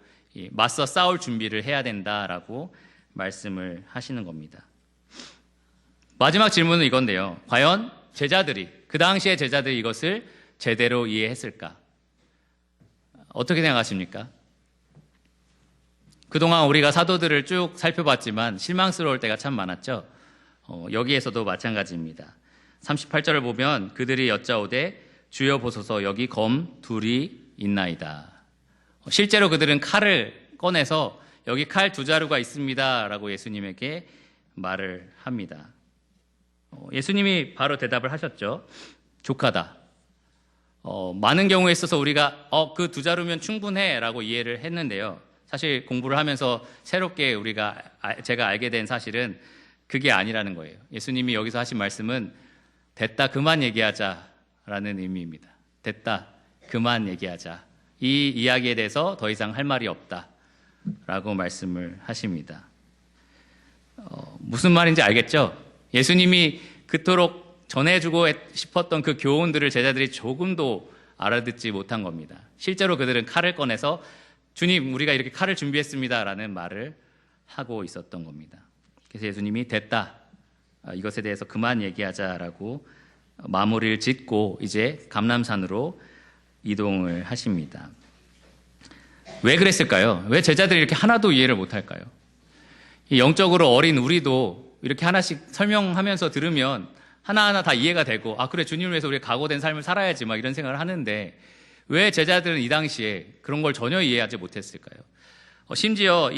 맞서 싸울 준비를 해야 된다라고 말씀을 하시는 겁니다. 마지막 질문은 이건데요. 과연 제자들이, 그 당시의 제자들이 이것을 제대로 이해했을까? 어떻게 생각하십니까? 그동안 우리가 사도들을 쭉 살펴봤지만 실망스러울 때가 참 많았죠. 여기에서도 마찬가지입니다. 38절을 보면 그들이 여짜오되 주여 보소서 여기 검 둘이 있나이다. 실제로 그들은 칼을 꺼내서 여기 칼 2자루가 있습니다 라고 예수님에게 말을 합니다. 예수님이 바로 대답을 하셨죠. 족하다. 많은 경우에 있어서 우리가 그 2자루면 충분해 라고 이해를 했는데요. 사실 공부를 하면서 새롭게 제가 알게 된 사실은 그게 아니라는 거예요. 예수님이 여기서 하신 말씀은 됐다 그만 얘기하자라는 의미입니다. 됐다 그만 얘기하자. 이 이야기에 대해서 더 이상 할 말이 없다라고 말씀을 하십니다. 무슨 말인지 알겠죠? 예수님이 그토록 전해주고 싶었던 그 교훈들을 제자들이 조금도 알아듣지 못한 겁니다. 실제로 그들은 칼을 꺼내서 주님, 우리가 이렇게 칼을 준비했습니다 라는 말을 하고 있었던 겁니다. 그래서 예수님이 됐다, 이것에 대해서 그만 얘기하자라고 마무리를 짓고 이제 감람산으로 이동을 하십니다. 왜 그랬을까요? 왜 제자들이 이렇게 하나도 이해를 못할까요? 영적으로 어린 우리도 이렇게 하나씩 설명하면서 들으면 하나하나 다 이해가 되고, 아 그래, 주님을 위해서 우리가 각오된 삶을 살아야지 막 이런 생각을 하는데, 왜 제자들은 이 당시에 그런 걸 전혀 이해하지 못했을까요? 심지어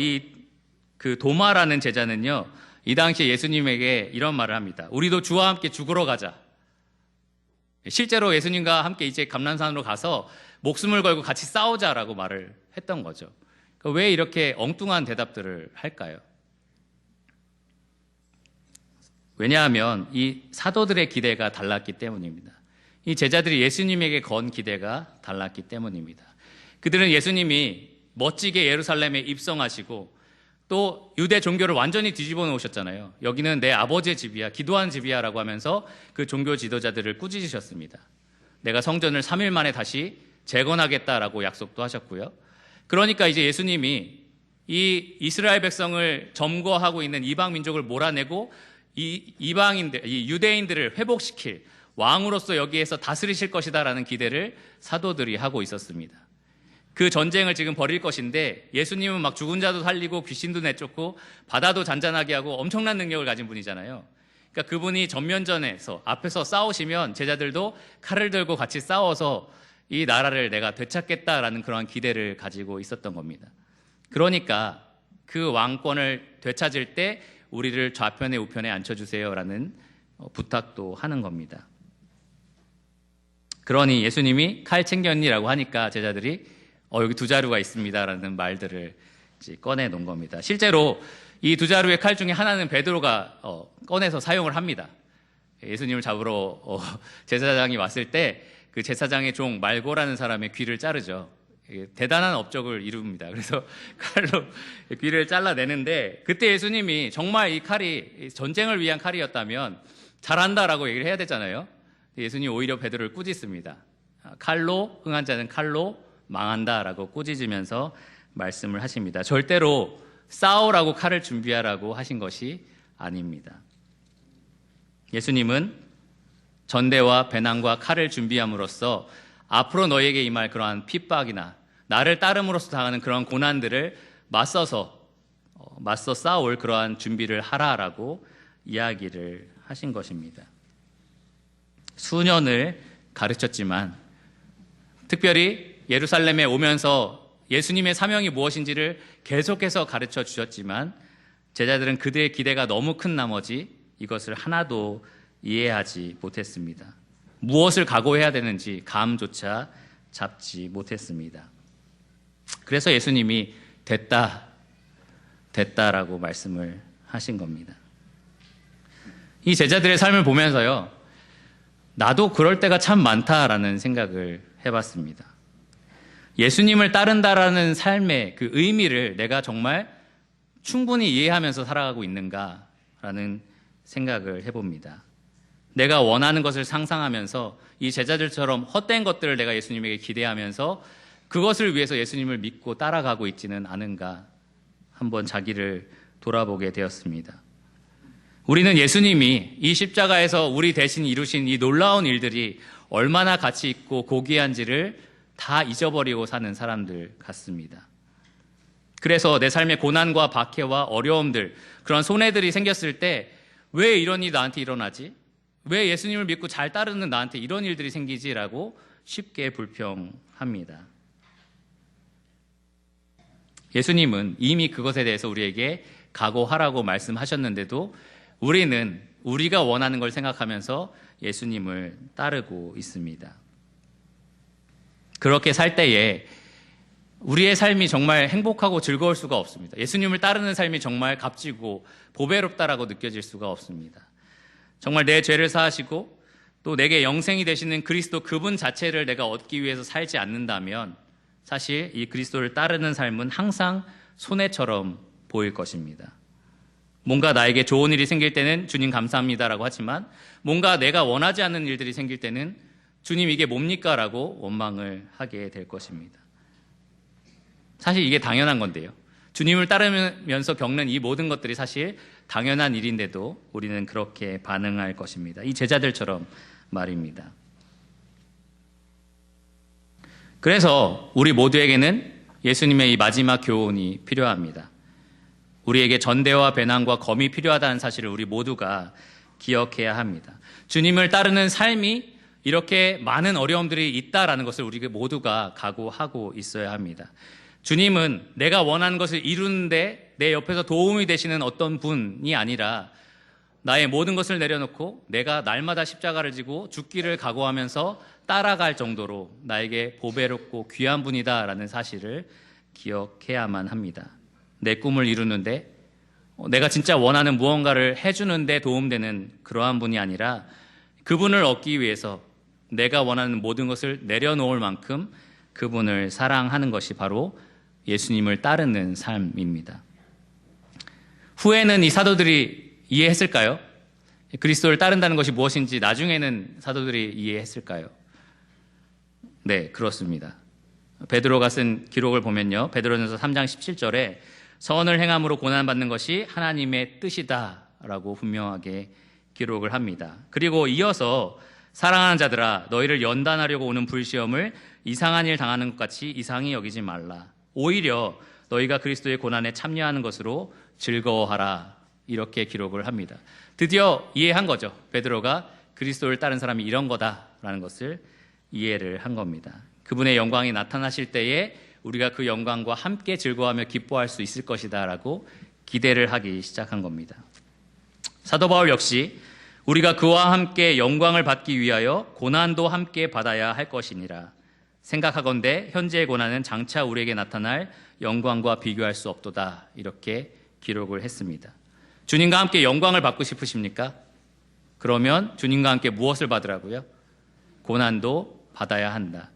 그 도마라는 제자는요, 이 당시에 예수님에게 이런 말을 합니다. 우리도 주와 함께 죽으러 가자. 실제로 예수님과 함께 이제 감람산으로 가서 목숨을 걸고 같이 싸우자라고 말을 했던 거죠. 왜 이렇게 엉뚱한 대답들을 할까요? 왜냐하면 이 사도들의 기대가 달랐기 때문입니다. 이 제자들이 예수님에게 건 기대가 달랐기 때문입니다. 그들은 예수님이 멋지게 예루살렘에 입성하시고 또 유대 종교를 완전히 뒤집어 놓으셨잖아요. 여기는 내 아버지의 집이야, 기도하는 집이야 라고 하면서 그 종교 지도자들을 꾸짖으셨습니다. 내가 성전을 3일 만에 다시 재건하겠다라고 약속도 하셨고요. 그러니까 이제 예수님이 이 이스라엘 백성을 점거하고 있는 이방 민족을 몰아내고 이 유대인들을 회복시킬 왕으로서 여기에서 다스리실 것이다라는 기대를 사도들이 하고 있었습니다. 그 전쟁을 지금 벌일 것인데 예수님은 막 죽은 자도 살리고 귀신도 내쫓고 바다도 잔잔하게 하고 엄청난 능력을 가진 분이잖아요. 그러니까 그분이 전면전에서 앞에서 싸우시면 제자들도 칼을 들고 같이 싸워서 이 나라를 내가 되찾겠다라는 그런 기대를 가지고 있었던 겁니다. 그러니까 그 왕권을 되찾을 때 우리를 좌편에 우편에 앉혀주세요라는 부탁도 하는 겁니다. 그러니 예수님이 칼 챙겼니라고 하니까 제자들이 여기 2자루가 있습니다라는 말들을 이제 꺼내 놓은 겁니다. 실제로 이 2자루의 칼 중에 하나는 베드로가 꺼내서 사용을 합니다. 예수님을 잡으러 제사장이 왔을 때 그 제사장의 종 말고라는 사람의 귀를 자르죠. 대단한 업적을 이룹니다. 그래서 칼로 귀를 잘라내는데, 그때 예수님이 정말 이 칼이 전쟁을 위한 칼이었다면 잘한다라고 얘기를 해야 되잖아요. 예수님이 오히려 베드로를 꾸짖습니다. 칼로 흥한 자는 칼로 망한다라고 꾸짖으면서 말씀을 하십니다. 절대로 싸우라고 칼을 준비하라고 하신 것이 아닙니다. 예수님은 전대와 배낭과 칼을 준비함으로써 앞으로 너에게 임할 그러한 핍박이나 나를 따름으로써 당하는 그런 고난들을 맞서 싸울 그러한 준비를 하라라고 이야기를 하신 것입니다. 수년을 가르쳤지만, 특별히 예루살렘에 오면서 예수님의 사명이 무엇인지를 계속해서 가르쳐 주셨지만, 제자들은 그들의 기대가 너무 큰 나머지 이것을 하나도 이해하지 못했습니다. 무엇을 각오해야 되는지 감조차 잡지 못했습니다. 그래서 예수님이 됐다라고 말씀을 하신 겁니다. 이 제자들의 삶을 보면서요, 나도 그럴 때가 참 많다라는 생각을 해봤습니다. 예수님을 따른다라는 삶의 그 의미를 내가 정말 충분히 이해하면서 살아가고 있는가라는 생각을 해봅니다. 내가 원하는 것을 상상하면서 이 제자들처럼 헛된 것들을 내가 예수님에게 기대하면서 그것을 위해서 예수님을 믿고 따라가고 있지는 않은가 한번 자기를 돌아보게 되었습니다. 우리는 예수님이 이 십자가에서 우리 대신 이루신 이 놀라운 일들이 얼마나 가치 있고 고귀한지를 다 잊어버리고 사는 사람들 같습니다. 그래서 내 삶의 고난과 박해와 어려움들, 그런 손해들이 생겼을 때 왜 이런 일이 나한테 일어나지? 왜 예수님을 믿고 잘 따르는 나한테 이런 일들이 생기지라고 쉽게 불평합니다. 예수님은 이미 그것에 대해서 우리에게 각오하라고 말씀하셨는데도 우리는 우리가 원하는 걸 생각하면서 예수님을 따르고 있습니다. 그렇게 살 때에 우리의 삶이 정말 행복하고 즐거울 수가 없습니다. 예수님을 따르는 삶이 정말 값지고 보배롭다라고 느껴질 수가 없습니다. 정말 내 죄를 사하시고 또 내게 영생이 되시는 그리스도 그분 자체를 내가 얻기 위해서 살지 않는다면 사실 이 그리스도를 따르는 삶은 항상 손해처럼 보일 것입니다. 뭔가 나에게 좋은 일이 생길 때는 주님 감사합니다라고 하지만 뭔가 내가 원하지 않는 일들이 생길 때는 주님 이게 뭡니까? 라고 원망을 하게 될 것입니다. 사실 이게 당연한 건데요. 주님을 따르면서 겪는 이 모든 것들이 사실 당연한 일인데도 우리는 그렇게 반응할 것입니다. 이 제자들처럼 말입니다. 그래서 우리 모두에게는 예수님의 이 마지막 교훈이 필요합니다. 우리에게 전대와 배난과 검이 필요하다는 사실을 우리 모두가 기억해야 합니다. 주님을 따르는 삶이 이렇게 많은 어려움들이 있다라는 것을 우리 모두가 각오하고 있어야 합니다. 주님은 내가 원하는 것을 이루는데 내 옆에서 도움이 되시는 어떤 분이 아니라 나의 모든 것을 내려놓고 내가 날마다 십자가를 지고 죽기를 각오하면서 따라갈 정도로 나에게 보배롭고 귀한 분이다라는 사실을 기억해야만 합니다. 내 꿈을 이루는데 내가 진짜 원하는 무언가를 해주는데 도움되는 그러한 분이 아니라 그분을 얻기 위해서 내가 원하는 모든 것을 내려놓을 만큼 그분을 사랑하는 것이 바로 예수님을 따르는 삶입니다. 후에는 이 사도들이 이해했을까요? 그리스도를 따른다는 것이 무엇인지 나중에는 사도들이 이해했을까요? 네, 그렇습니다. 베드로가 쓴 기록을 보면요. 베드로전서 3장 17절에 선을 행함으로 고난받는 것이 하나님의 뜻이다라고 분명하게 기록을 합니다. 그리고 이어서 사랑하는 자들아 너희를 연단하려고 오는 불시험을 이상한 일 당하는 것 같이 이상히 여기지 말라. 오히려 너희가 그리스도의 고난에 참여하는 것으로 즐거워하라. 이렇게 기록을 합니다. 드디어 이해한 거죠. 베드로가 그리스도를 따른 사람이 이런 거다라는 것을 이해를 한 겁니다. 그분의 영광이 나타나실 때에 우리가 그 영광과 함께 즐거워하며 기뻐할 수 있을 것이다라고 기대를 하기 시작한 겁니다. 사도 바울 역시 우리가 그와 함께 영광을 받기 위하여 고난도 함께 받아야 할 것이니라. 생각하건대 현재의 고난은 장차 우리에게 나타날 영광과 비교할 수 없도다. 이렇게 기록을 했습니다. 주님과 함께 영광을 받고 싶으십니까? 그러면 주님과 함께 무엇을 받으라고요? 고난도 받아야 한다.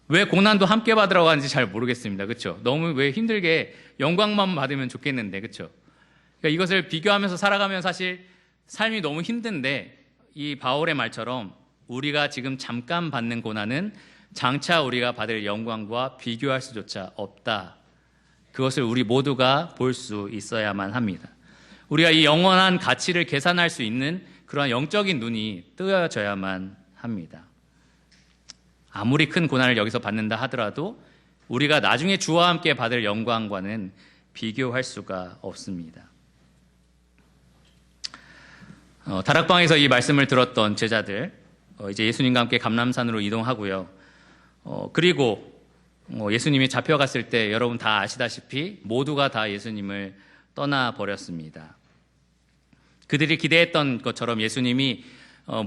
왜 고난도 함께 받으라고 하는지 잘 모르겠습니다. 그렇죠? 너무 왜 힘들게 영광만 받으면 좋겠는데, 그렇죠? 그러니까 이것을 비교하면서 살아가면 사실 삶이 너무 힘든데 이 바울의 말처럼 우리가 지금 잠깐 받는 고난은 장차 우리가 받을 영광과 비교할 수조차 없다. 그것을 우리 모두가 볼 수 있어야만 합니다. 우리가 이 영원한 가치를 계산할 수 있는 그러한 영적인 눈이 뜨여져야만 합니다. 아무리 큰 고난을 여기서 받는다 하더라도 우리가 나중에 주와 함께 받을 영광과는 비교할 수가 없습니다. 다락방에서 이 말씀을 들었던 제자들 이제 예수님과 함께 감람산으로 이동하고요. 그리고 예수님이 잡혀갔을 때 여러분 다 아시다시피 모두가 다 예수님을 떠나버렸습니다. 그들이 기대했던 것처럼 예수님이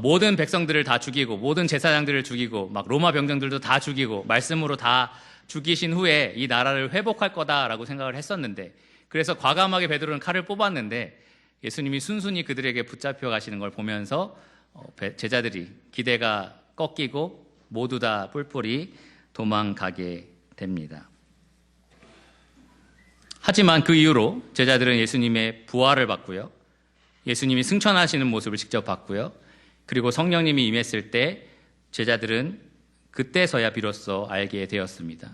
모든 백성들을 다 죽이고 모든 제사장들을 죽이고 막 로마 병정들도 다 죽이고 말씀으로 다 죽이신 후에 이 나라를 회복할 거다라고 생각을 했었는데 그래서 과감하게 베드로는 칼을 뽑았는데 예수님이 순순히 그들에게 붙잡혀 가시는 걸 보면서 제자들이 기대가 꺾이고 모두 다 뿔뿔이 도망가게 됩니다. 하지만 그 이후로 제자들은 예수님의 부활을 봤고요. 예수님이 승천하시는 모습을 직접 봤고요. 그리고 성령님이 임했을 때 제자들은 그때서야 비로소 알게 되었습니다.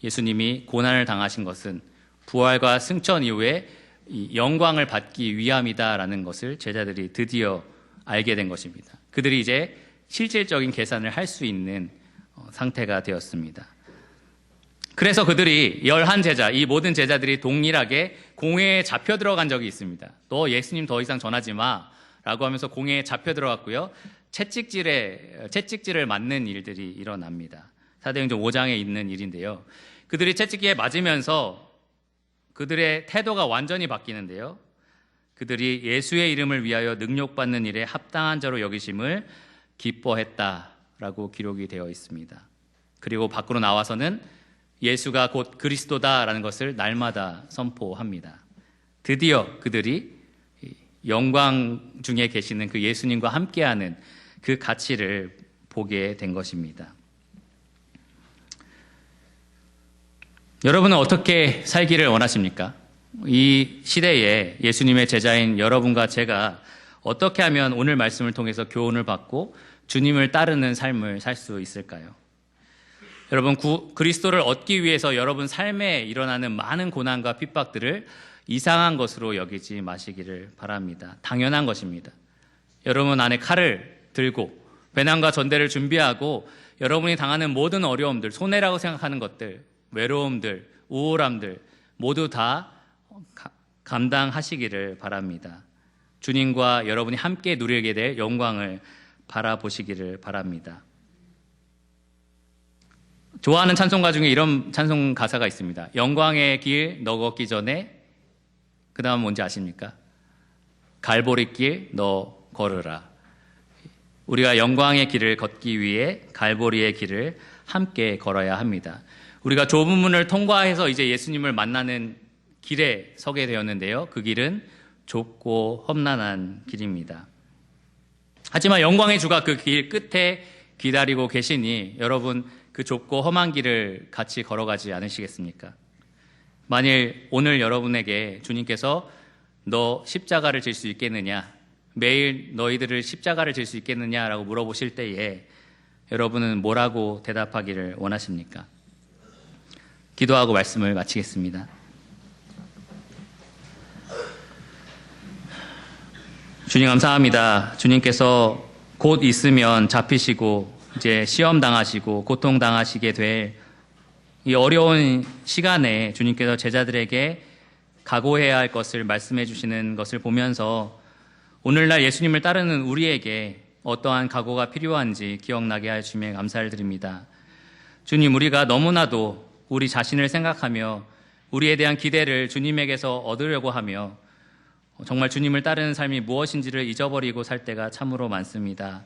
예수님이 고난을 당하신 것은 부활과 승천 이후에 이 영광을 받기 위함이다라는 것을 제자들이 드디어 알게 된 것입니다. 그들이 이제 실질적인 계산을 할 수 있는 상태가 되었습니다. 그래서 그들이 11제자, 이 모든 제자들이 동일하게 공회에 잡혀 들어간 적이 있습니다. 너 예수님 더 이상 전하지 마 라고 하면서 공회에 잡혀 들어갔고요. 채찍질을 맞는 일들이 일어납니다. 사도행전 5장에 있는 일인데요. 그들이 채찍기에 맞으면서 그들의 태도가 완전히 바뀌는데요. 그들이 예수의 이름을 위하여 능욕받는 일에 합당한 자로 여기심을 기뻐했다라고 기록이 되어 있습니다. 그리고 밖으로 나와서는 예수가 곧 그리스도다라는 것을 날마다 선포합니다. 드디어 그들이 영광 중에 계시는 그 예수님과 함께하는 그 가치를 보게 된 것입니다. 여러분은 어떻게 살기를 원하십니까? 이 시대에 예수님의 제자인 여러분과 제가 어떻게 하면 오늘 말씀을 통해서 교훈을 받고 주님을 따르는 삶을 살 수 있을까요? 여러분, 그리스도를 얻기 위해서 여러분 삶에 일어나는 많은 고난과 핍박들을 이상한 것으로 여기지 마시기를 바랍니다. 당연한 것입니다. 여러분 안에 칼을 들고 배낭과 전대를 준비하고 여러분이 당하는 모든 어려움들, 손해라고 생각하는 것들, 외로움들, 우울함들 모두 다 감당하시기를 바랍니다. 주님과 여러분이 함께 누리게 될 영광을 바라보시기를 바랍니다. 좋아하는 찬송가 중에 이런 찬송 가사가 있습니다. 영광의 길 너 걷기 전에, 그 다음 뭔지 아십니까? 갈보리 길 너 걸으라. 우리가 영광의 길을 걷기 위해 갈보리의 길을 함께 걸어야 합니다. 우리가 좁은 문을 통과해서 이제 예수님을 만나는 길에 서게 되었는데요. 그 길은 좁고 험난한 길입니다. 하지만 영광의 주가 그 길 끝에 기다리고 계시니 여러분 그 좁고 험한 길을 같이 걸어가지 않으시겠습니까? 만일 오늘 여러분에게 주님께서 너 십자가를 질 수 있겠느냐, 매일 너희들을 십자가를 질 수 있겠느냐라고 물어보실 때에 여러분은 뭐라고 대답하기를 원하십니까? 기도하고 말씀을 마치겠습니다. 주님 감사합니다. 주님께서 곧 있으면 잡히시고 이제 시험 당하시고 고통 당하시게 될 이 어려운 시간에 주님께서 제자들에게 각오해야 할 것을 말씀해 주시는 것을 보면서 오늘날 예수님을 따르는 우리에게 어떠한 각오가 필요한지 기억나게 하여 주님에 감사를 드립니다. 주님, 우리가 너무나도 우리 자신을 생각하며 우리에 대한 기대를 주님에게서 얻으려고 하며 정말 주님을 따르는 삶이 무엇인지를 잊어버리고 살 때가 참으로 많습니다.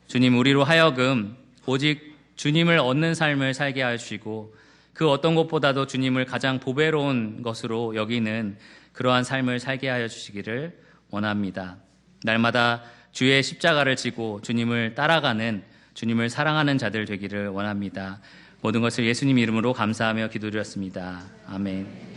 주님, 우리로 하여금 오직 주님을 얻는 삶을 살게 하시고 그 어떤 것보다도 주님을 가장 보배로운 것으로 여기는 그러한 삶을 살게 하여 주시기를 원합니다. 날마다 주의 십자가를 지고 주님을 따라가는, 주님을 사랑하는 자들 되기를 원합니다. 모든 것을 예수님 이름으로 감사하며 기도드렸습니다. 아멘.